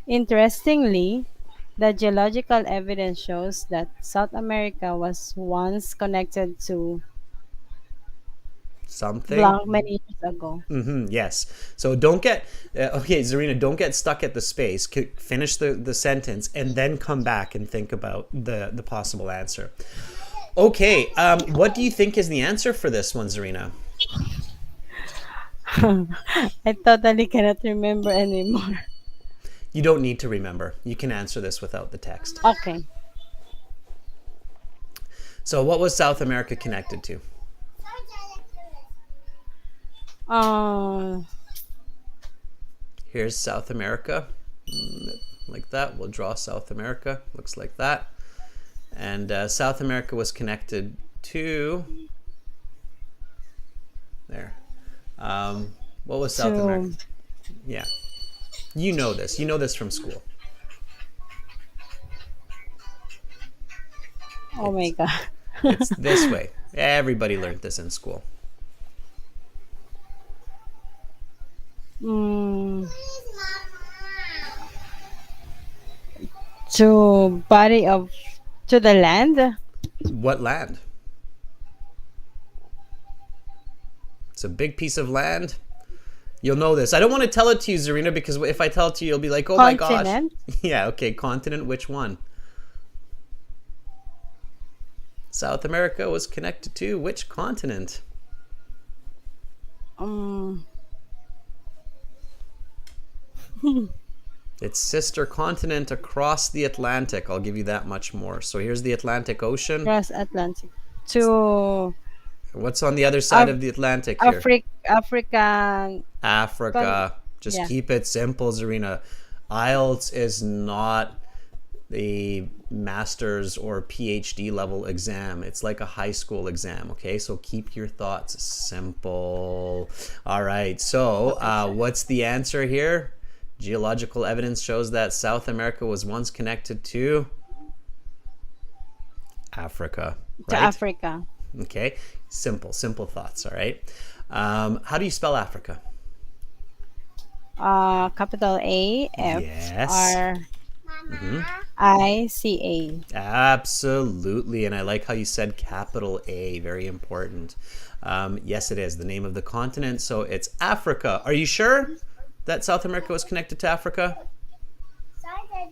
Interestingly, the geological evidence shows that South America was once connected to Something? blank many years ago. Yes. So don't get okay, Zarina. Don't get stuck at the space. Finish the sentence and then come back and think about the possible answer. Okay. What do you think is the answer for this one, Zarina? I totally cannot remember anymore. You don't need to remember. You can answer this without the text. Okay. So, what was South America connected to? Uh, Here's South America. Like that. We'll draw South America. Looks like that. And South America was connected to. There. What was South America? Yeah. You know this. You know this from school. Oh my God. It's this way. Everybody learned this in school. Mm, to body of to the land. What land? It's a big piece of land. You'll know this. I don't want to tell it to you, Zarina, because if I tell it to you, you'll be like, oh my gosh. Continent. Yeah, okay. Continent, which one? South America was connected to which continent? Its sister continent across the Atlantic. I'll give you that much more. So here's the Atlantic Ocean. Cross Atlantic to What's on the other side Af- of the Atlantic here? African. Africa. Just Yeah. keep it simple, Zarina. IELTS is not a master's or PhD level exam. It's like a high school exam, okay? So keep your thoughts simple. All right, so what's the answer here? Geological evidence shows that South America was once connected to Africa, To right? Africa. Okay, simple thoughts, all right? How do you spell Africa? Capital A F Yes. R I C Absolutely, and I like how you said capital A, very important. Yes, it is the name of the continent, so it's Africa. Are you sure that South America was connected to Africa?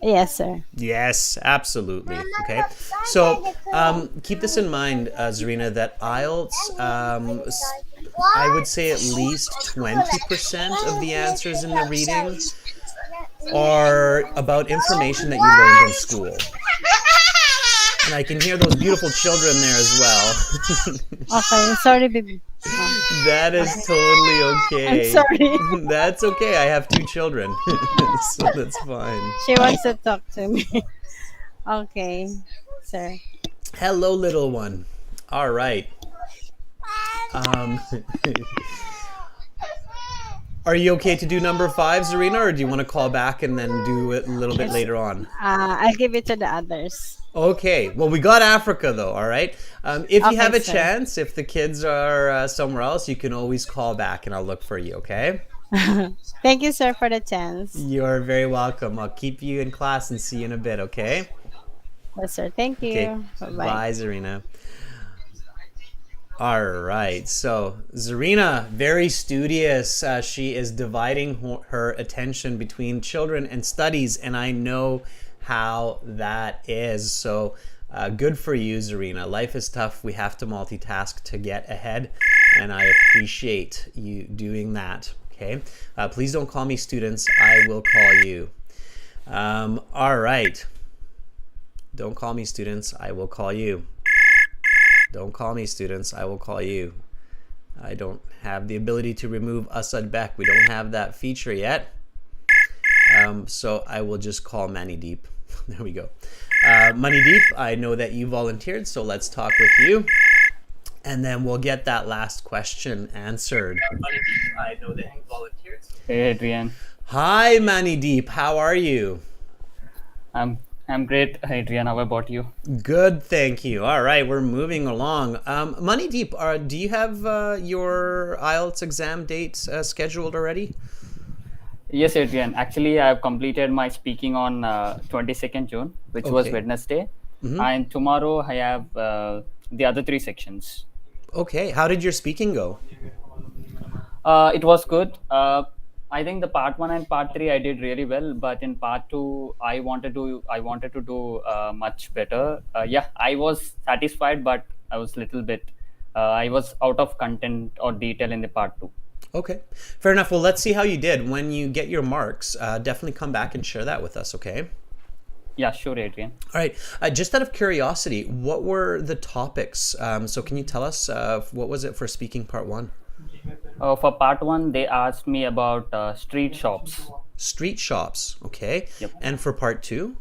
A. Yes, sir. Yes, absolutely. Okay, so keep this in mind, Zarina, that IELTS, I would say at least 20% of the answers in the reading are about information that you learned in school. And I can hear those beautiful children there as well. Okay, sorry, baby. Oh, That is totally okay. I'm sorry. That's okay. I have 2 children, so that's fine. She wants to talk to me. Okay, sir. Hello, little one. All right. Are you okay to do number 5, Zarina, or do you want to call back and then do it a little bit later on? I'll give it to the others. Okay. Well, we got Africa though. All right. If you have a sir. chance, if the kids are somewhere else, you can always call back and I'll look for you. Okay. Thank you, sir, for the chance. You're very welcome. I'll keep you in class and see you in a bit. Okay. Yes, sir. Thank you. Okay. Bye-bye. Bye, Zarina. All right. So Zarina, very studious. She is dividing her attention between children and studies, and I know how that is. So good for you, Zarina. Life is tough. We have to multitask to get ahead, and I appreciate you doing that. Okay. Please don't call me students. I will call you. All right. Don't call me students. I will call you. Don't call me students. I will call you. I don't have the ability to remove Asad Beck. We don't have that feature yet. So I will just call Manideep. There we go. Manideep, I know that you volunteered, so let's talk with you. And then we'll get that last question answered. Manideep, I know that you volunteered. Hey Adrian, Hi, Manideep. How are you? I'm great. Hey Adrian, how about you? Good, thank you. All right, we're moving along. Manideep, do you have your IELTS exam date scheduled already? Yes, Adrian. Actually, I have completed my speaking on 22nd June, which was Okay. Wednesday, and tomorrow I have the other 3 sections. Okay, how did your speaking go? It was good. I think the part 1 and part 3 I did really well, but in part 2 I wanted to do much better. Yeah, I was satisfied, but I was little bit I was out of content or detail in the part 2. Okay, fair enough. Well, let's see how you did. When you get your marks, definitely come back and share that with us, okay? Yeah, sure, Adrian. All right, just out of curiosity, what were the topics? So can you tell us what was it for speaking part 1? For part 1, they asked me about street shops. Street shops, okay. Yep. And for part 2?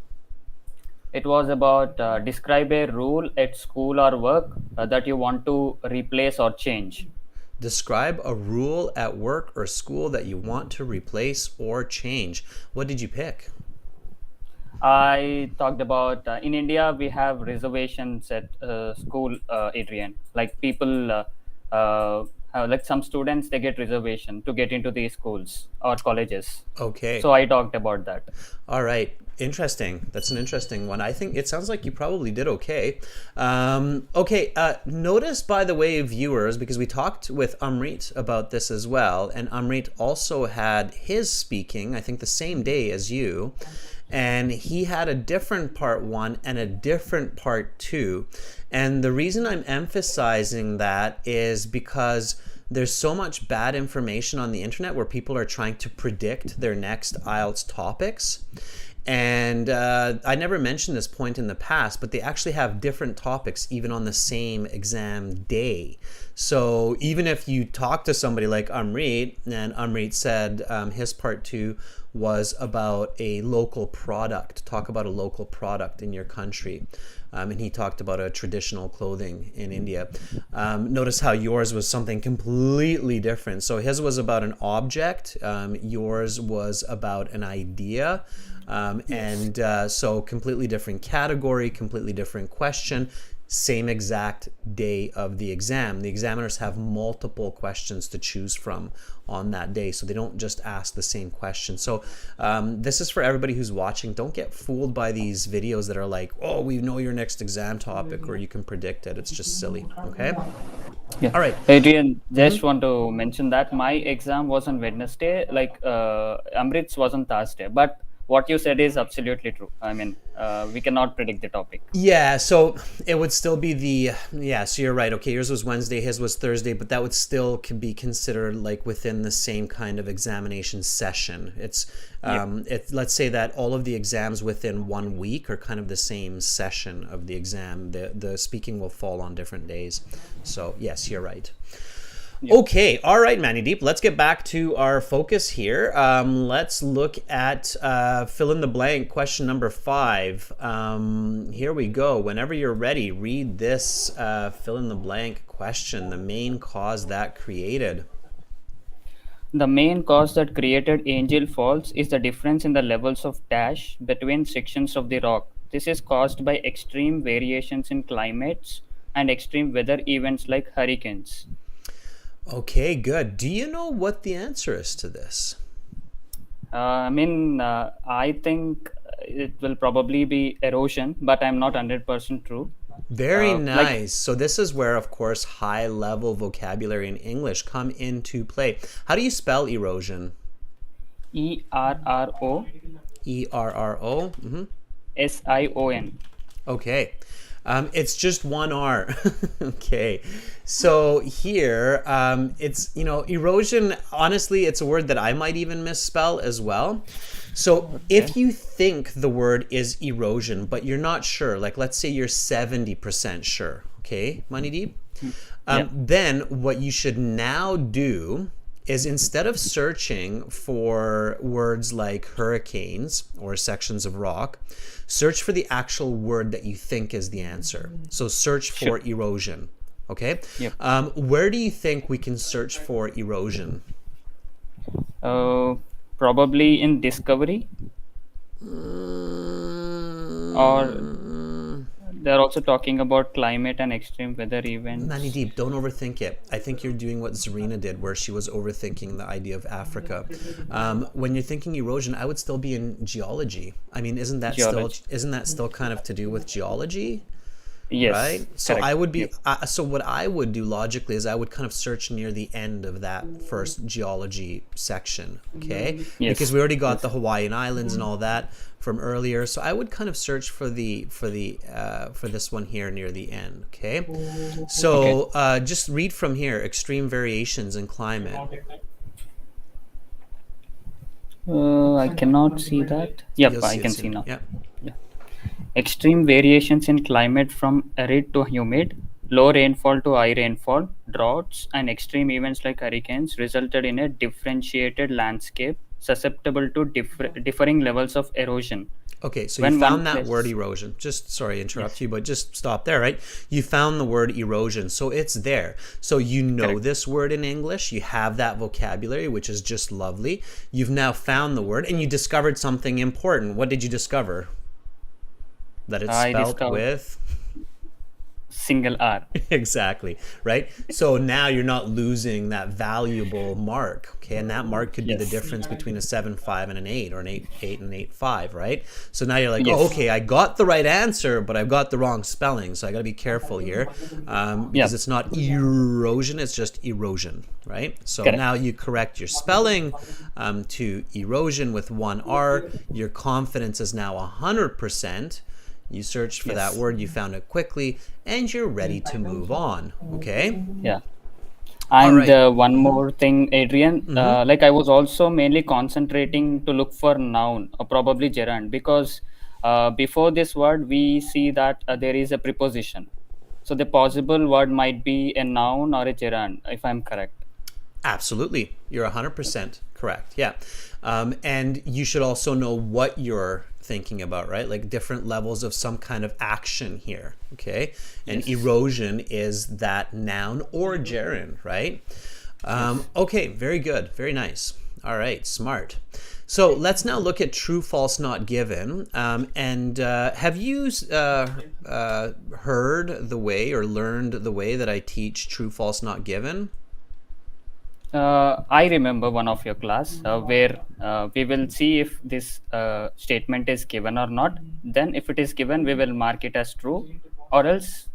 It was about describe a rule at school or work that you want to replace or change. Describe a rule at work or school that you want to replace or change. What did you pick? I talked about in India we have reservations at school, Adrian. Like people, like some students, they get reservation to get into these schools or colleges. Okay. So I talked about that. All right. Interesting. That's an interesting one. I think it sounds like you probably did okay. Okay. Notice, by the way, viewers, because we talked with Amrit about this as well, and Amrit also had his speaking, I think the same day as you, and he had a different part 1 and a different part 2. And the reason I'm emphasizing that is because there's so much bad information on the internet where people are trying to predict their next IELTS topics. And I never mentioned this point in the past, but they actually have different topics even on the same exam day. So even if you talk to somebody like Amrit, and Amrit said his part 2 was about a local product, talk about a local product in your country. And he talked about a traditional clothing in India. Notice how yours was something completely different. So his was about an object, yours was about an idea. So completely different category, completely different question, same exact day of the exam. The examiners have multiple questions to choose from on that day, so they don't just ask the same question. So this is for everybody who's watching. Don't get fooled by these videos that are like, oh, we know your next exam topic, or you can predict it. It's just silly, okay? Yeah. All right. Adrian, just want to mention that my exam was on Wednesday, like Amrit's was on Thursday, but what you said is absolutely true. I mean, we cannot predict the topic. Yeah, so it would still be so you're right. Okay, yours was Wednesday, his was Thursday, but that would still be considered like within the same kind of examination session. It's let's say that all of the exams within 1 week are kind of the same session of the exam. The speaking will fall on different days. So yes, you're right. Okay, all right, Manideep, let's get back to our focus here. Let's look at fill in the blank, question number 5. Here we go. Whenever you're ready, read this fill in the blank question, the main cause that created. The main cause that created Angel Falls is the difference in the levels of dash between sections of the rock. This is caused by extreme variations in climates and extreme weather events like hurricanes. Okay, good. Do you know what the answer is to this? I think it will probably be erosion, but I'm not 100% true. Very nice. So this is where, of course, high-level vocabulary in English come into play. How do you spell erosion? E-R-R-O. E-R-R-O. Mm-hmm. S-I-O-N. Okay. It's just one R. Okay. So here, it's, erosion, honestly, it's a word that I might even misspell as well. So if you think the word is erosion, but you're not sure, like let's say you're 70% sure, okay, Manideep? Then what you should now do is instead of searching for words like hurricanes or sections of rock, search for the actual word that you think is the answer. So search for erosion, okay? Yep. Where do you think we can search for erosion? Probably in Discovery. Or they're also talking about climate and extreme weather events. Manideep, don't overthink it. I think you're doing what Zarina did, where she was overthinking the idea of Africa. When you're thinking erosion, I would still be in geology. I mean, isn't that still kind of to do with geology? Yes. Right? So correct. I would be so what I would do logically is I would kind of search near the end of that first geology section, okay? Yes. Because we already got the Hawaiian Islands and all that from earlier. So I would kind of search for this one here near the end, okay? So just read from here, extreme variations in climate. I cannot see that. Yep, I can see now. Yep. Extreme variations in climate from arid to humid, low rainfall to high rainfall, droughts, and extreme events like hurricanes resulted in a differentiated landscape susceptible to differing levels of erosion. Okay, so you found that word erosion. Just, sorry, interrupt you, but just stop there, right? You found the word erosion, so it's there. So you know this word in English. You have that vocabulary, which is just lovely. You've now found the word, and you discovered something important. What did you discover? That it's spelled with single R. Exactly, right? So now you're not losing that valuable mark, okay? And that mark could be the difference between a 7.5 and an 8, or an 8 and an 8.5, right? So now you're like, oh, okay, I got the right answer, but I've got the wrong spelling, so I got to be careful here, because it's not erosion, it's just erosion, right? So now you correct your spelling to erosion with one R. Your confidence is now 100%. You searched for that word, you found it quickly, and you're ready to move on, okay? Yeah. All And right. one more thing, Adrian, Mm-hmm. like I was also mainly concentrating to look for noun or probably gerund, because before this word we see that there is a preposition. So the possible word might be a noun or a gerund, if I'm correct. Absolutely. You're 100% correct. Yeah. And you should also know what you're thinking about, right? Like different levels of some kind of action here. Okay. And Yes. erosion is that noun or gerund, right? Okay. Very good. Very nice. All right. Smart. So let's now look at true, false, not given. And have you heard the way or learned the way that I teach true, false, not given? I remember one of your class where we will see if this statement is given or not. Then, if it is given, we will mark it as true, or else,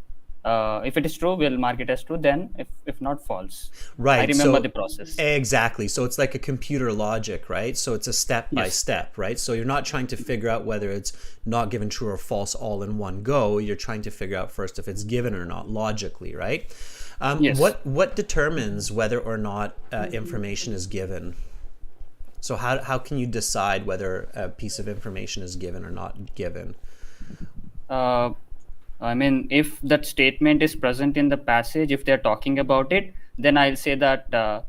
if it is true, we'll mark it as true. Then, if not, false. I Right. remember So the process. exactly. So it's like a computer logic, right? So it's a step by Yes. step, right? So you're not trying to figure out whether it's not given true or false all in one go. You're trying to figure out first if it's given or not logically, right? Yes. What determines whether or not information is given? So how can you decide whether a piece of information is given or not given? Uh, I mean, if that statement is present in the passage, if they're talking about it, then I'll say that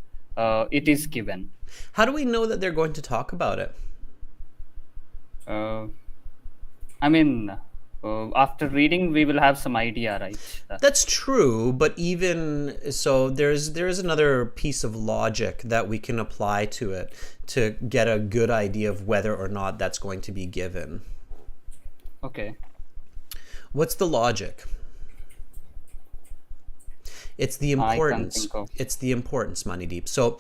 it is given. How do we know that they're going to talk about it? Uh, I mean, after reading, we will have some idea, right? That's true, but even so, there is another piece of logic that we can apply to it to get a good idea of whether or not that's going to be given. Okay. What's the logic? It's the I can't importance. think of. It's the importance, Manideep. So,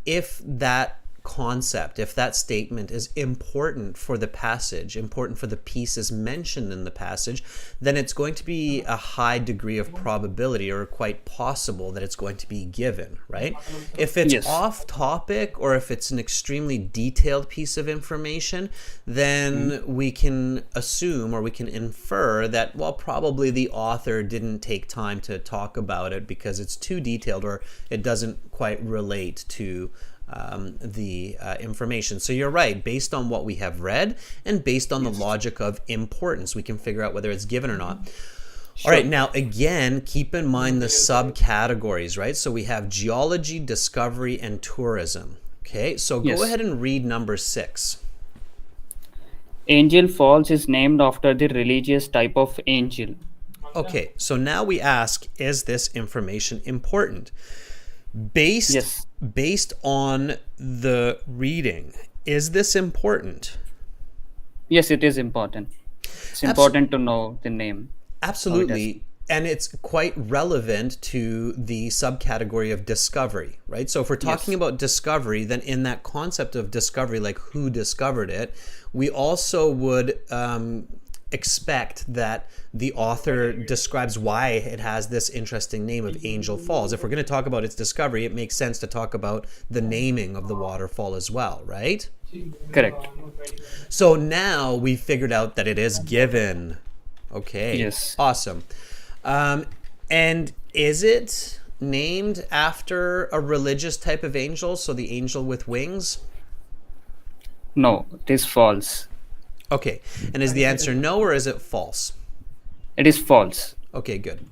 if that concept, if that statement is important for the passage, important for the pieces mentioned in the passage, then it's going to be a high degree of probability or quite possible that it's going to be given, right? If it's Yes. off topic or if it's an extremely detailed piece of information, then we can assume or we can infer that, well, probably the author didn't take time to talk about it because it's too detailed or it doesn't quite relate to the information. So you're right. Based on what we have read and based on the logic of importance, we can figure out whether it's given or not. All right. Now, again, keep in mind the subcategories, right? So we have geology, discovery, and tourism. Okay. So go Yes. ahead and read number 6. Angel Falls is named after the religious type of angel. Okay. So now we ask, is this information important? Based Yes. based on the reading, is this important? Yes, it is important. It's important to know the name. Absolutely. And it's quite relevant to the subcategory of discovery, right? So if we're talking Yes. about discovery, then in that concept of discovery, like who discovered it, we also would expect that the author describes why it has this interesting name of Angel Falls. If we're going to talk about its discovery, it makes sense to talk about the naming of the waterfall as well, right? Correct. So now we've figured out that it is given. Okay. Yes. Awesome. And is it named after a religious type of angel? So the angel with wings? No, it is false. Okay. And is the answer no or is it false? It is false. Okay, good.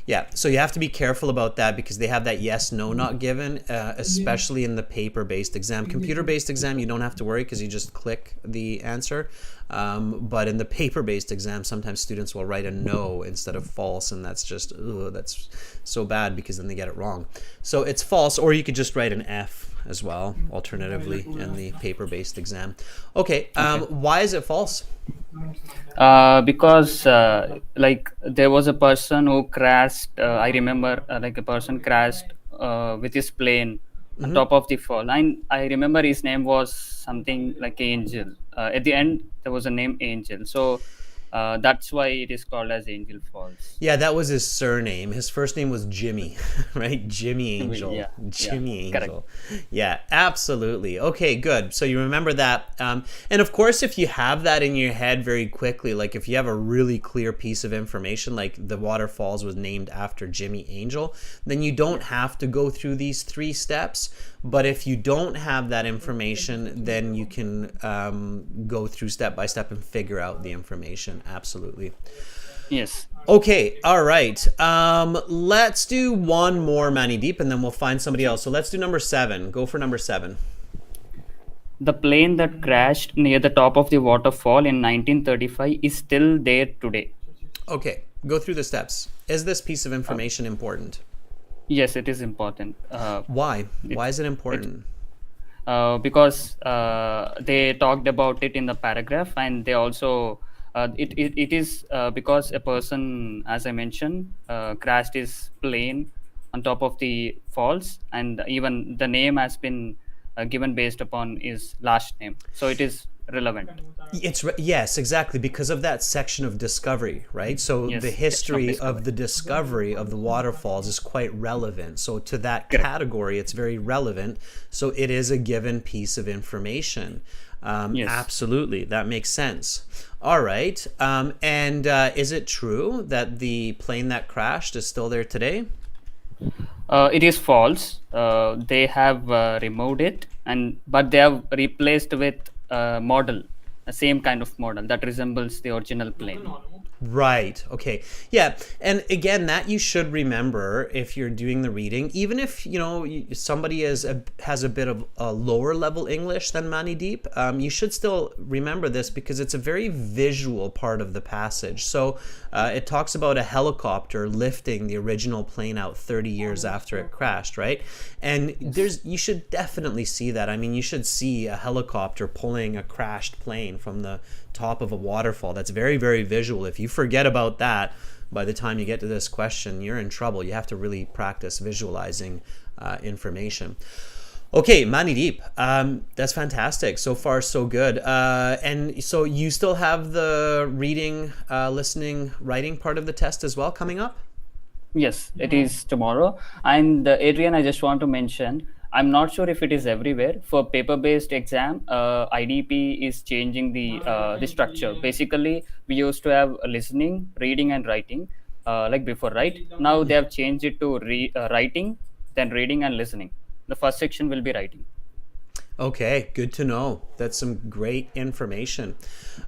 Yeah, so you have to be careful about that because they have that yes, no, not given, especially in the paper-based exam. Computer-based exam, you don't have to worry because you just click the answer. But in the paper-based exam, sometimes students will write a no instead of false, and that's just, that's so bad because then they get it wrong. So it's false, or you could just write an F as well, alternatively, in the paper-based exam. Okay, why is it false? Because like there was a person who crashed. I remember like a person crashed with his plane on top of the fall. And I remember his name was something like Angel. At the end, there was a name Angel. So That's why it is called as Angel Falls. Yeah, that was his surname. His first name was Jimmy, right? Jimmy Angel. Yeah, Jimmy correct. Angel. Yeah, absolutely. Okay, good. So you remember that. And of course, if you have that in your head very quickly, like if you have a really clear piece of information, like the waterfalls was named after Jimmy Angel, then you don't have to go through these 3 steps. But if you don't have that information, then you can go through step by step and figure out the information. Absolutely. Yes. Okay, all right. Let's do one more Mani Deep and then we'll find somebody else. So let's do number 7. Go for number 7. The plane that crashed near the top of the waterfall in 1935 is still there today. Okay, go through the steps. Is this piece of information important? Yes, it is important. Why? Why is it important? Because they talked about it in the paragraph, and they also it is because a person, as I mentioned, crashed his plane on top of the falls, and even the name has been given based upon his last name, so it is relevant. Yes, exactly, because of that section of discovery, right? So Yes, the section of history discovery. of the discovery of the waterfalls is quite relevant. So to that Correct. category, it's very relevant. So it is a given piece of information. Yes. Absolutely, that makes sense. All right, and is it true that the plane that crashed is still there today? It is false. They have removed it, but they have replaced with a model, the same kind of model that resembles the original plane. Right. Okay. Yeah. And again, that you should remember if you're doing the reading, even if, somebody has a bit of a lower level English than Mani Deep, you should still remember this because it's a very visual part of the passage. So it talks about a helicopter lifting the original plane out 30 years after it crashed, right? And you should definitely see that. I mean, you should see a helicopter pulling a crashed plane from the top of a waterfall. That's very, very visual. If you forget about that by the time you get to this question, you're in trouble. You have to really practice visualizing information. Okay, Mani Deep. That's fantastic. So far, so good. And so you still have the reading, listening, writing part of the test as well coming up? Yes, it is tomorrow. And Adrian, I just want to mention, I'm not sure if it is everywhere. For paper-based exam, IDP is changing the structure. Basically, we used to have listening, reading, and writing, like before, right? Now they have changed it to writing, then reading and listening. The first section will be writing. Okay, good to know. That's some great information.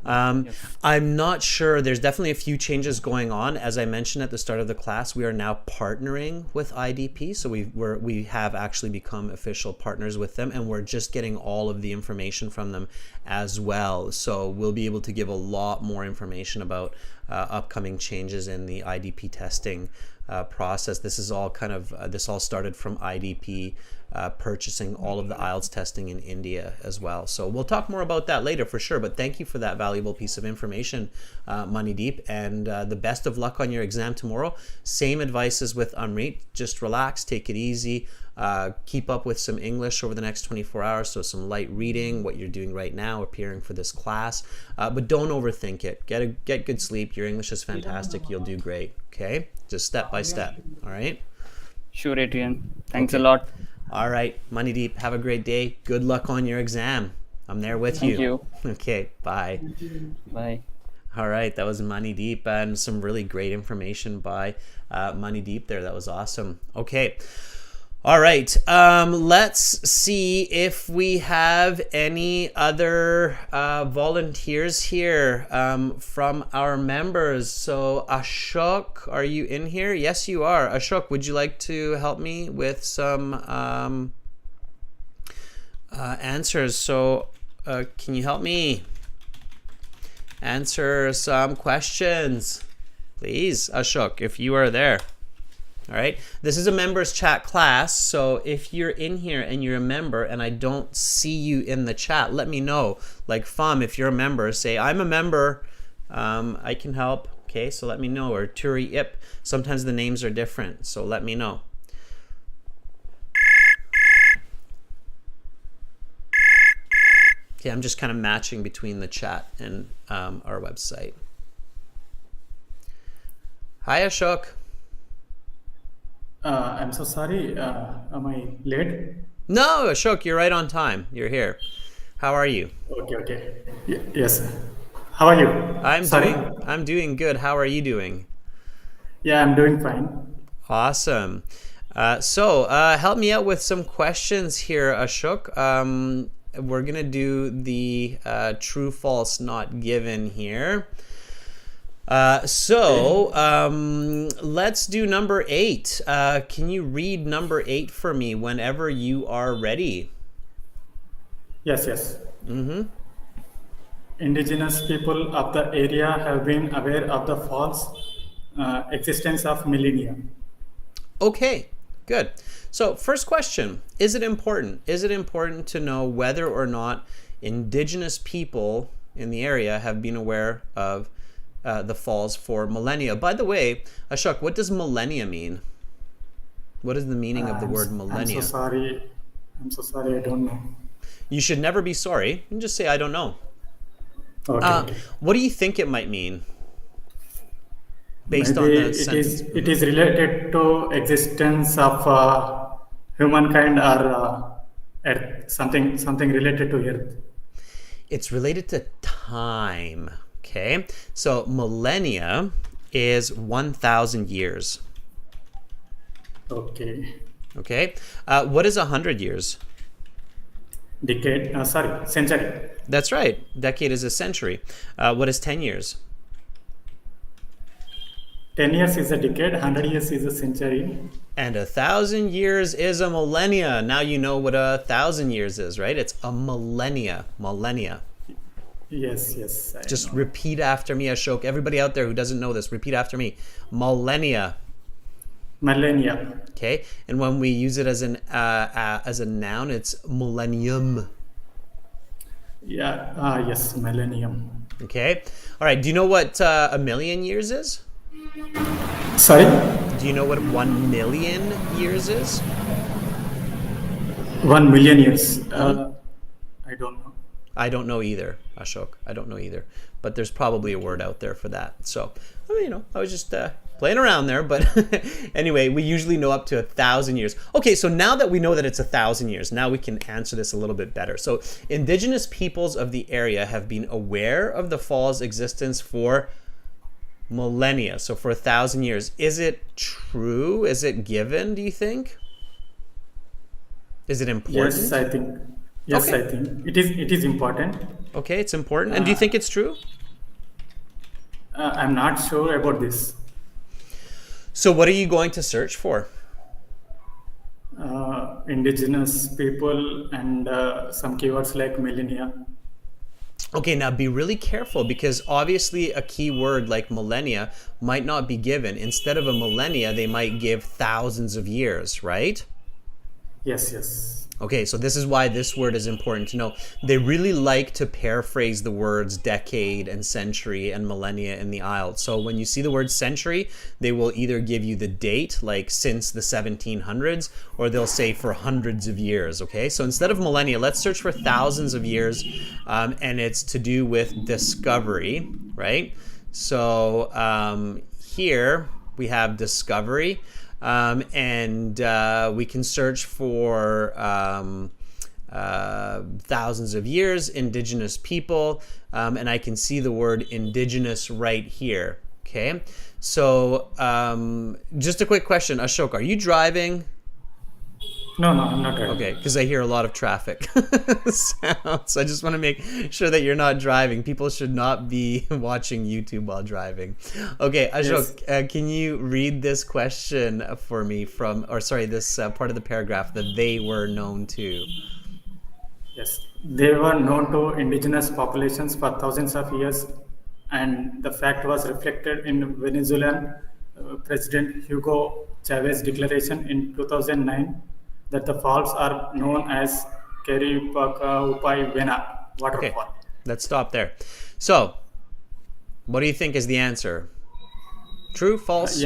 I'm not sure. There's definitely a few changes going on. As I mentioned at the start of the class, we are now partnering with IDP. So we have actually become official partners with them, and we're just getting all of the information from them as well. So we'll be able to give a lot more information about upcoming changes in the IDP testing process. This all started from IDP purchasing all of the IELTS testing in India as well. So we'll talk more about that later for sure, but thank you for that valuable piece of information, Mani Deep, and the best of luck on your exam tomorrow. Same advice as with Amrit, just relax, take it easy, keep up with some English over the next 24 hours, so some light reading, what you're doing right now, appearing for this class, but don't overthink it. Get good sleep. Your English is fantastic. You'll do great, okay? Just step by step, all right? Sure, Adrian. Thanks Okay. a lot. All right, Mani Deep, have a great day. Good luck on your exam. I'm there with Thank you. Okay, bye. Bye. All right, that was Mani Deep and some really great information by Mani Deep there. That was awesome. Okay. All right, let's see if we have any other volunteers here from our members. So Ashok, are you in here? Yes, you are. Ashok, would you like to help me with some answers? So can you help me answer some questions? Please, Ashok, if you are there. All right, this is a members chat class, so if you're in here and you're a member and I don't see you in the chat, let me know. Like Fam, if you're a member, say I'm a member, I can help. Okay, so let me know. Or Turi Ip, sometimes the names are different, so let me know. Okay, I'm just kind of matching between the chat and our website. Hi, Ashok. I'm so sorry. Am I late? No, Ashok, you're right on time. You're here. How are you? Okay, okay. Yes. How are you? Sorry. I'm doing good. How are you doing? Yeah, I'm doing fine. Awesome. Help me out with some questions here, Ashok. We're gonna do the true, false, not given here. Let's do number 8. Can you read number 8 for me whenever you are ready? Yes. Indigenous people of the area have been aware of the false existence of millennia. Okay, good. So, first question, is it important? Is it important to know whether or not indigenous people in the area have been aware of the falls for millennia? By the way, Ashok, what does millennia mean? What is the meaning of the word millennia? I'm so sorry. I don't know. You should never be sorry. You can just say, I don't know. Okay. What do you think it might mean? Based Maybe on the sentence. it is related to existence of humankind or Earth. Something related to Earth. It's related to time. Okay. So millennia is 1,000 years. Okay. Okay. What is 100 years? Decade. Century. That's right. Decade is a century. What is 10 years? 10 years is a decade, 100 years is a century. And 1,000 years is a millennia. Now you know what 1,000 years is, right? It's a millennia. Millennia. Yes. Just repeat after me, Ashok. Everybody out there who doesn't know this, repeat after me. Millennia. Millennia. Okay. And when we use it as a noun, it's millennium. Yeah. Yes. Millennium. Okay. All right. Do you know what a million years is? Sorry. Do you know what 1 million years is? 1 million years. I don't know. I don't know either, Ashok. I don't know either. But there's probably a word out there for that. So, I was just playing around there. But anyway, we usually know up to 1,000 years. Okay, so now that we know that it's 1,000 years, now we can answer this a little bit better. So, indigenous peoples of the area have been aware of the fall's existence for millennia. So, for 1,000 years. Is it true? Is it given, do you think? Is it important? Yes, I think. Yes, Okay. I think it is important. Okay, it's important. And do you think it's true? I'm not sure about this. So what are you going to search for? Indigenous people and some keywords like millennia. Okay, now be really careful because obviously a keyword like millennia might not be given. Instead of a millennia, they might give thousands of years, right? Yes. Okay, so this is why this word is important to know. They really like to paraphrase the words decade and century and millennia in the IELTS. So when you see the word century, they will either give you the date, like since the 1700s, or they'll say for hundreds of years, okay? So instead of millennia, let's search for thousands of years, and it's to do with discovery, right? So here we have discovery. And we can search for thousands of years, indigenous people, and I can see the word indigenous right here. Okay, so just a quick question, Ashok, are you driving? No, I'm not right. Okay, because I hear a lot of traffic sounds. I just want to make sure that you're not driving. People should not be watching YouTube while driving. Okay, Ashok, can you read this question for me this part of the paragraph that they were known to? Yes, they were known to indigenous populations for thousands of years, and the fact was reflected in Venezuelan President Hugo Chavez declaration in 2009 that the falls are known as Keripaka-Upay-Vena waterfall. Okay, let's stop there. So, what do you think is the answer? True, false?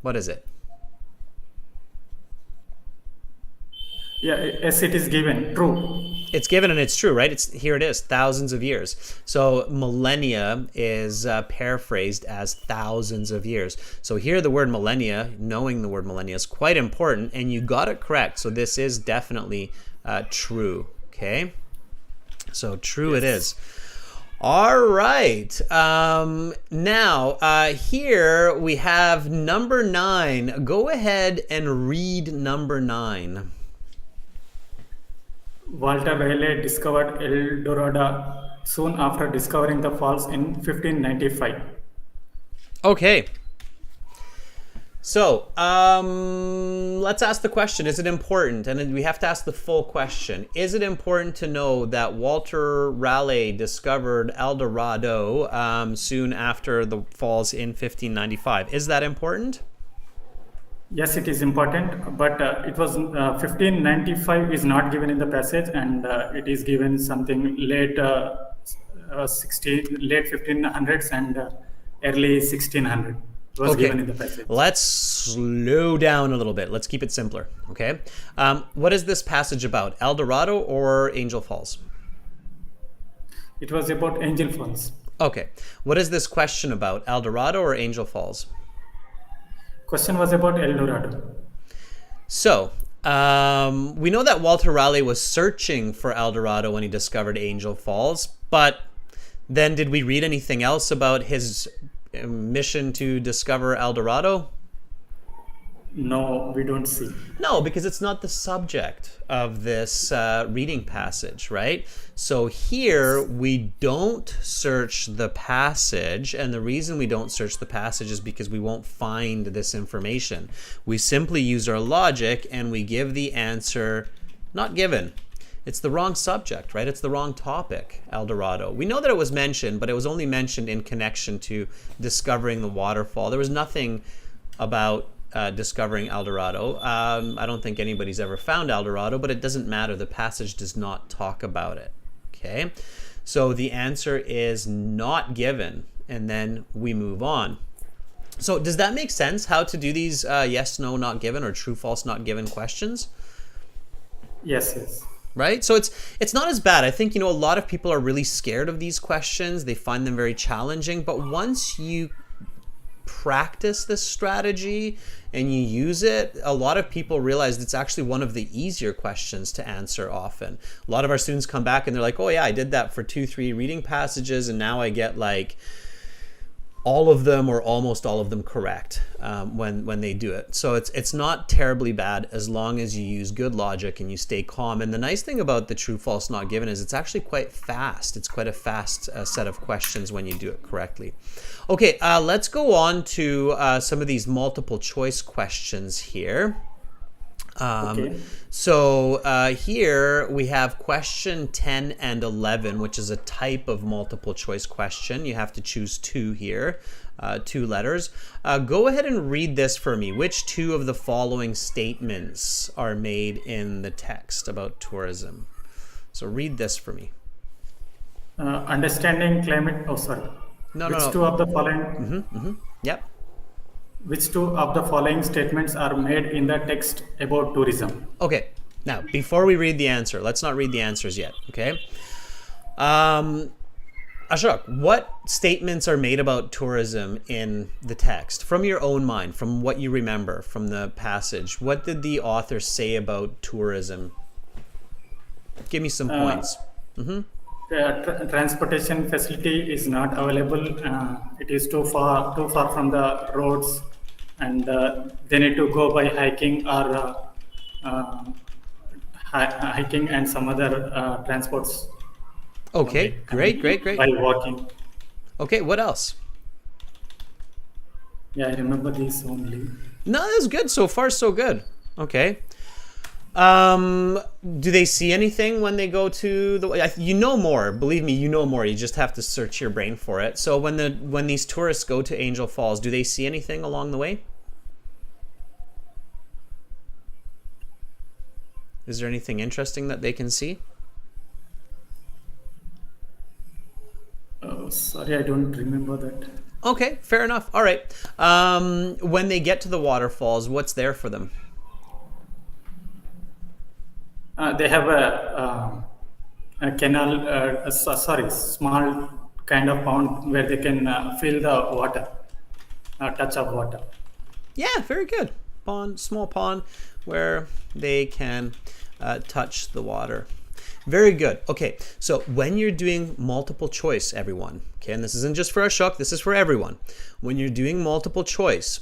What is it? Yes, it is given. True. It's given and it's true, right? Here it is, thousands of years. So millennia is paraphrased as thousands of years. So here the word millennia, knowing the word millennia is quite important, and you got it correct. So this is definitely true, okay? So true it is. All right. Now, here we have number 9. Go ahead and read number 9. Walter Raleigh discovered El Dorado soon after discovering the falls in 1595. Okay. So, let's ask the question, is it important? And we have to ask the full question. Is it important to know that Walter Raleigh discovered El Dorado soon after the falls in 1595? Is that important? Yes, it is important, but it was 1595 is not given in the passage, and it is given something late 1500s and early 1600 was given in the passage. Let's slow down a little bit. Let's keep it simpler. Okay. What is this passage about? El Dorado or Angel Falls? It was about Angel Falls. Okay. What is this question about? El Dorado or Angel Falls? Question was about El Dorado. So, we know that Walter Raleigh was searching for El Dorado when he discovered Angel Falls, but then did we read anything else about his mission to discover El Dorado? No, we don't see. No, because it's not the subject of this reading passage, right? So here we don't search the passage, and the reason we don't search the passage is because we won't find this information. We simply use our logic and we give the answer not given. It's the wrong subject, right? It's the wrong topic, El Dorado. We know that it was mentioned, but it was only mentioned in connection to discovering the waterfall. There was nothing about discovering El Dorado. I don't think anybody's ever found El Dorado, but it doesn't matter. The passage does not talk about it. Okay, so the answer is not given, and then we move on. So does that make sense, how to do these yes, no, not given, or true, false, not given questions? Yes. Right? So it's not as bad. I think, a lot of people are really scared of these questions. They find them very challenging, but once you practice this strategy and you use it, a lot of people realize it's actually one of the easier questions to answer often. A lot of our students come back and they're like, oh yeah, I did that for 2-3 reading passages and now I get like all of them or almost all of them correct when they do it. So it's not terribly bad as long as you use good logic and you stay calm. And the nice thing about the true, false, not given is it's actually quite fast. It's quite a fast set of questions when you do it correctly. Okay, let's go on to some of these multiple choice questions here. So here we have question 10 and 11, which is a type of multiple choice question. You have to choose 2 here, 2 letters. Go ahead and read this for me. Which 2 of the following statements are made in the text about tourism? So read this for me. Understanding climate. Oh, sorry. No. Which 2 of the following? Yep. Which 2 of the following statements are made in the text about tourism? Okay, now before we read the answer, let's not read the answers yet, okay? Ashok, what statements are made about tourism in the text? From your own mind, from what you remember from the passage, what did the author say about tourism? Give me some points. Transportation facility is not available. It is too far from the roads, and they need to go by hiking or hiking and some other transports. Okay, great. By walking. Okay, what else? Yeah, I remember these only. No, that's good. So far, so good. Okay. Do they see anything when they go to the? You know more. Believe me, you know more. You just have to search your brain for it. So when these tourists go to Angel Falls, do they see anything along the way? Is there anything interesting that they can see? Oh, sorry, I don't remember that. Okay, fair enough. All right. When they get to the waterfalls, what's there for them? They have a a canal, sorry, small kind of pond where they can feel the water, touch of water. Yeah, very good. Pond, small pond where they can touch the water. Very good. Okay, so when you're doing multiple choice, everyone, okay, and this isn't just for Ashok, this is for everyone. When you're doing multiple choice,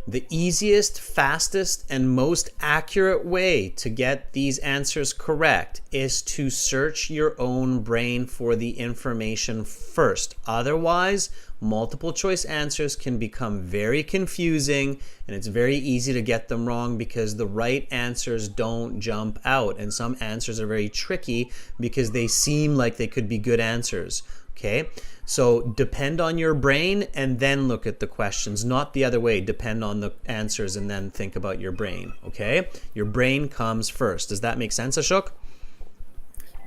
the easiest, fastest, and most accurate way to get these answers correct is to search your own brain for the information first. Otherwise, multiple choice answers can become very confusing, and it's very easy to get them wrong because the right answers don't jump out, and some answers are very tricky because they seem like they could be good answers. Okay, so depend on your brain and then look at the questions, not the other way. Depend on the answers and then think about your brain. Okay, your brain comes first. Does that make sense, Ashok?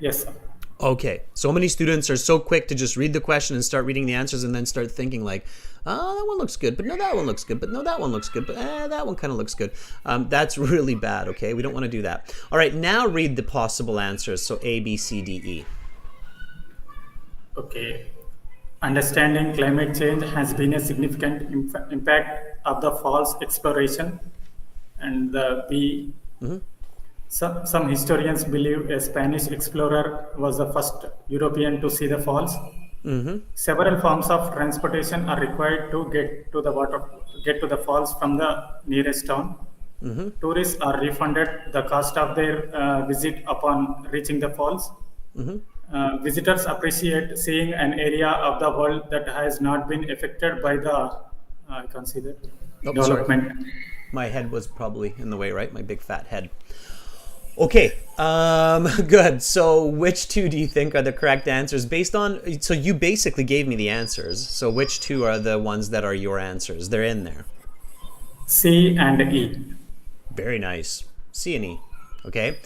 Yes, sir. Okay, so many students are so quick to just read the question and start reading the answers and then start thinking like, oh, that one looks good, but no, that one looks good, but no, that one looks good, but that one kind of looks good. That's really bad, okay? We don't want to do that. All right, now read the possible answers. So A, B, C, D, E. Okay. Understanding climate change has been a significant impact of the falls exploration, and the B. Some historians believe a Spanish explorer was the first European to see the falls. Several forms of transportation are required to get to the falls from the nearest town. Tourists are refunded the cost of their visit upon reaching the falls. Visitors appreciate seeing an area of the world that has not been affected by the I can't see that development. Sorry. My head was probably in the way, right? My big fat head. Okay, good. So which two do you think are the correct answers based on, so you basically gave me the answers. So which two are the ones that are your answers? They're in there. C and E. Very nice. C and E. Okay.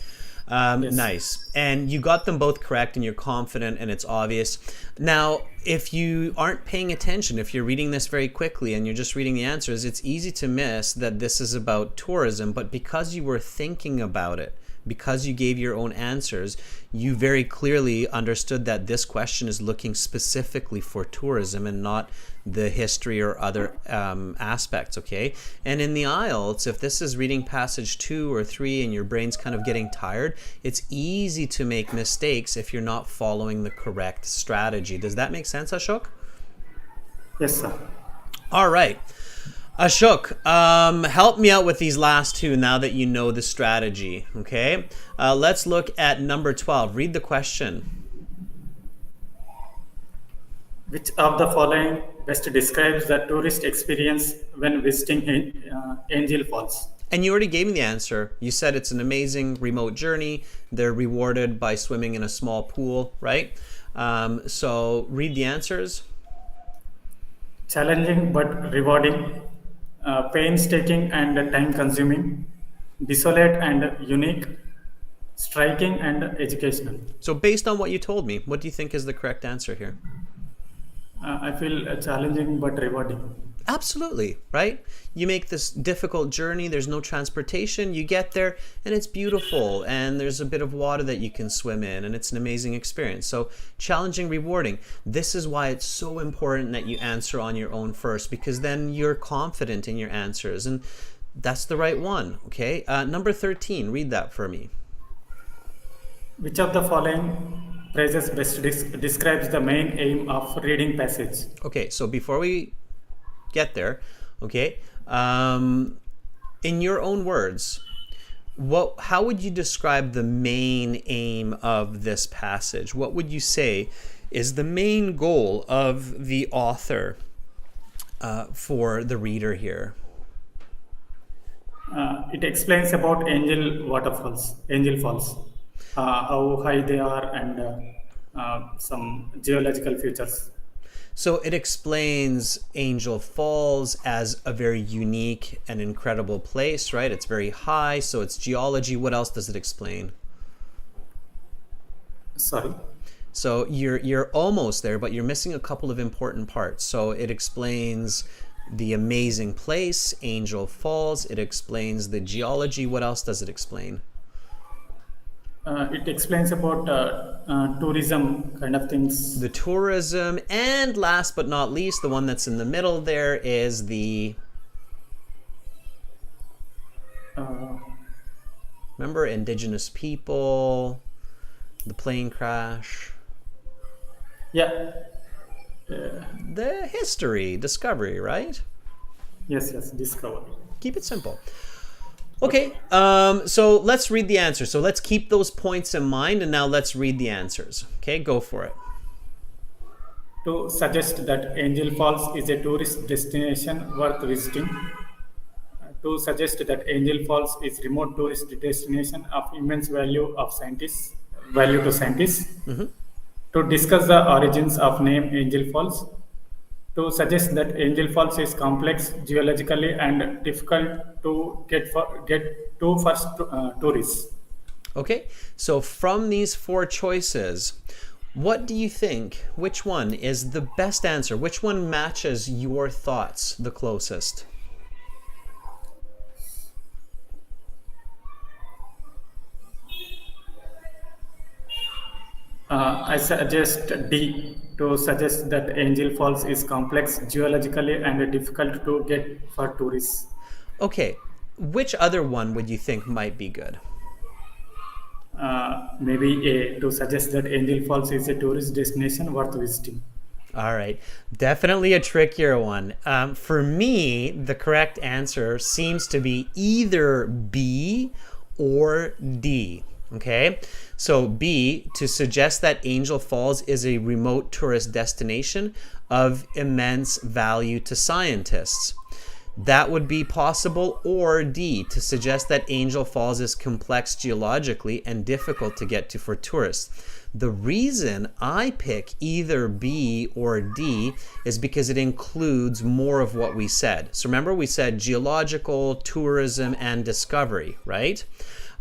Yes. Nice. And you got them both correct and you're confident and it's obvious. Now, if you aren't paying attention, if you're reading this very quickly and you're just reading the answers, it's easy to miss that this is about tourism. But because you were thinking about it, because you gave your own answers, you very clearly understood that this question is looking specifically for tourism and not the history or other aspects, okay? And in the IELTS, if this is reading passage 2 or 3 and your brain's kind of getting tired, it's easy to make mistakes if you're not following the correct strategy. Does that make sense, Ashok? Yes, sir. All right. Ashok, help me out with these last two now that you know the strategy, okay? Let's look at number 12. Read the question. Which of the following best describes the tourist experience when visiting Angel Falls? And you already gave me the answer. You said it's an amazing remote journey. They're rewarded by swimming in a small pool, right? So read the answers. Challenging but rewarding, painstaking and time-consuming, desolate and unique, striking and educational. So based on what you told me, what do you think is the correct answer here? I feel challenging but rewarding. Absolutely, right? You make this difficult journey, there's no transportation, you get there and it's beautiful and there's a bit of water that you can swim in and it's an amazing experience. So challenging, rewarding. This is why it's so important that you answer on your own first, because then you're confident in your answers and that's the right one, okay? Number 13, read that for me. Which of the following phrases best describes the main aim of reading passage? Okay, so before we get there, okay, in your own words, how would you describe the main aim of this passage? What would you say is the main goal of the author for the reader here? It explains about Angel Falls, how high they are, and some geological features. So it explains Angel Falls as a very unique and incredible place, right? It's very high, so it's geology. What else does it explain? Sorry. So you're almost there, but you're missing a couple of important parts. So it explains the amazing place, Angel Falls. It explains the geology. What else does it explain? It explains about tourism kind of things. The tourism, and last but not least, the one that's in the middle there is the, remember, indigenous people, the plane crash, Yeah. the history, discovery, right? Yes. Discover. Keep it simple. Okay, so let's read the answers. So let's keep those points in mind, and now let's read the answers. Okay, go for it. To suggest that Angel Falls is a tourist destination worth visiting. To suggest that Angel Falls is remote tourist destination of immense value to scientists. To discuss the origins of name Angel Falls. To suggest that Angel Falls is complex geologically and difficult to get to for tourists. Okay, so from these four choices, what do you think? Which one is the best answer? Which one matches your thoughts the closest? I suggest D, to suggest that Angel Falls is complex geologically and difficult to get for tourists. Okay, which other one would you think might be good? Maybe A, to suggest that Angel Falls is a tourist destination worth visiting. All right, definitely a trickier one. For me, the correct answer seems to be either B or D. Okay, so B, to suggest that Angel Falls is a remote tourist destination of immense value to scientists. That would be possible. Or D, to suggest that Angel Falls is complex geologically and difficult to get to for tourists. The reason I pick either B or D is because it includes more of what we said. So remember, we said geological, tourism, and discovery, right?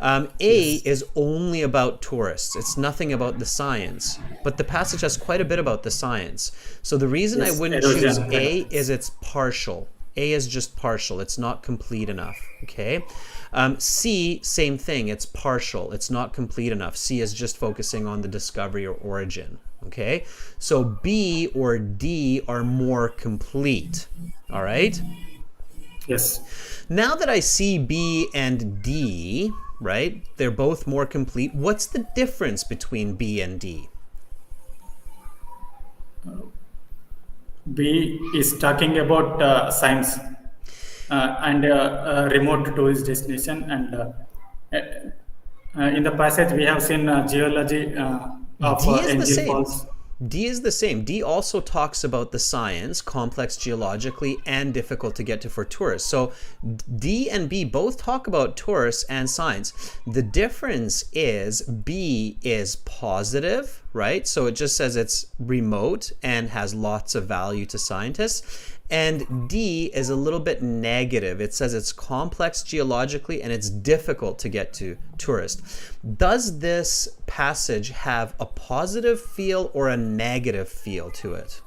A is only about tourists. It's nothing about the science. But the passage has quite a bit about the science. So the reason I wouldn't choose A is it's partial. A is just partial. It's not complete enough. Okay. C, same thing. It's partial. It's not complete enough. C is just focusing on the discovery or origin. Okay. So B or D are more complete. All right. Yes. Now that I see B and D, right, they're both more complete. What's the difference between B and D? B is talking about science and remote tourist destination, and in the passage we have seen geology of D is the Angel same. Falls. D is the same. D also talks about the science, complex geologically and difficult to get to for tourists. So D and B both talk about tourists and science. The difference is B is positive, right? So it just says it's remote and has lots of value to scientists. And D is a little bit negative. It says it's complex geologically and it's difficult to get to tourists. Does this passage have a positive feel or a negative feel to it?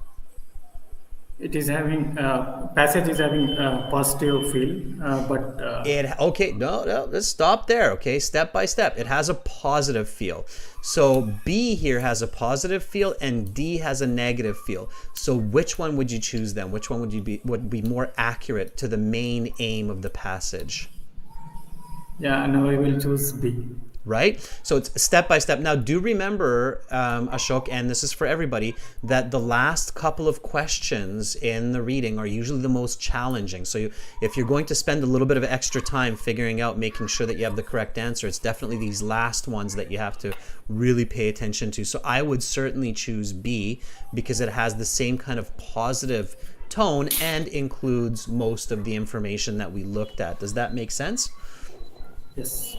It is having passage is having a positive feel, but Okay, no, let's stop there. Okay, step by step. It has a positive feel. So B here has a positive feel and D has a negative feel. So which one would you choose then? Which one would be more accurate to the main aim of the passage? yeah, now I will choose B. Right? So it's step by step. Now, do remember, Ashok, and this is for everybody, that the last couple of questions in the reading are usually the most challenging. So if you're going to spend a little bit of extra time figuring out, making sure that you have the correct answer, it's definitely these last ones that you have to really pay attention to. So I would certainly choose B because it has the same kind of positive tone and includes most of the information that we looked at. Does that make sense? Yes.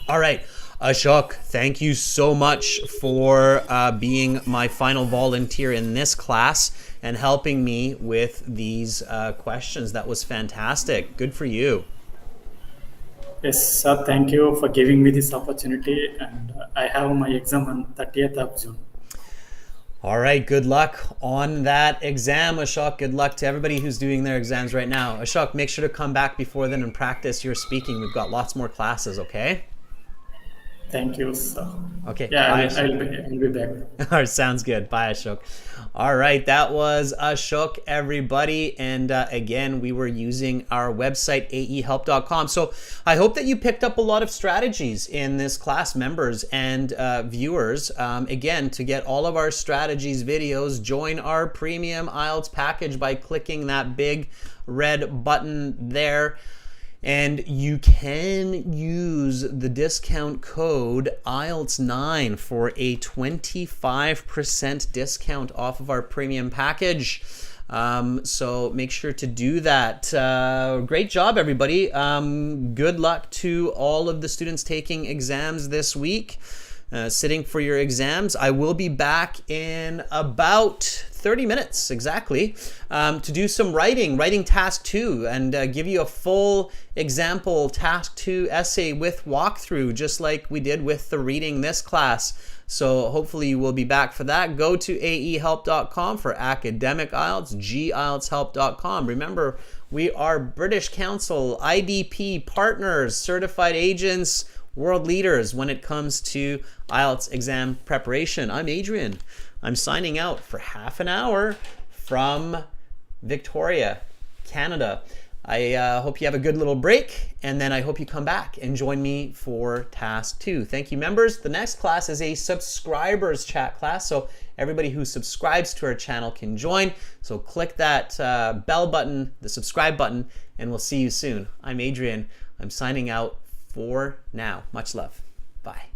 All right. Ashok, thank you so much for being my final volunteer in this class and helping me with these questions. That was fantastic. Good for you. Yes, sir. Thank you for giving me this opportunity, and I have my exam on 30th of June. All right, good luck on that exam, Ashok. Good luck to everybody who's doing their exams right now. Ashok, make sure to come back before then and practice your speaking. We've got lots more classes, okay? Thank you. So, Okay, yeah, bye, I'll be back. All right, sounds good. Bye, Ashok. All right, that was Ashok, everybody. And again, we were using our website, aehelp.com. So I hope that you picked up a lot of strategies in this class, members and viewers. Again, to get all of our strategies videos, join our premium IELTS package by clicking that big red button there. And you can use the discount code IELTS9 for a 25% discount off of our premium package. So make sure to do that. Great job, everybody. Good luck to all of the students taking exams this week. Sitting for your exams. I will be back in about 30 minutes exactly to do some writing task 2, and give you a full example task 2 essay with walkthrough, just like we did with the reading this class. So hopefully you will be back for that. Go to aehelp.com for academic IELTS, gieltshelp.com. Remember, we are British Council, IDP partners, certified agents, world leaders when it comes to IELTS exam preparation. I'm Adrian. I'm signing out for half an hour from Victoria, Canada. I hope you have a good little break, and then I hope you come back and join me for task 2. Thank you, members. The next class is a subscribers chat class, so everybody who subscribes to our channel can join. So click that bell button, the subscribe button, and we'll see you soon. I'm Adrian. I'm signing out for now. Much love. Bye.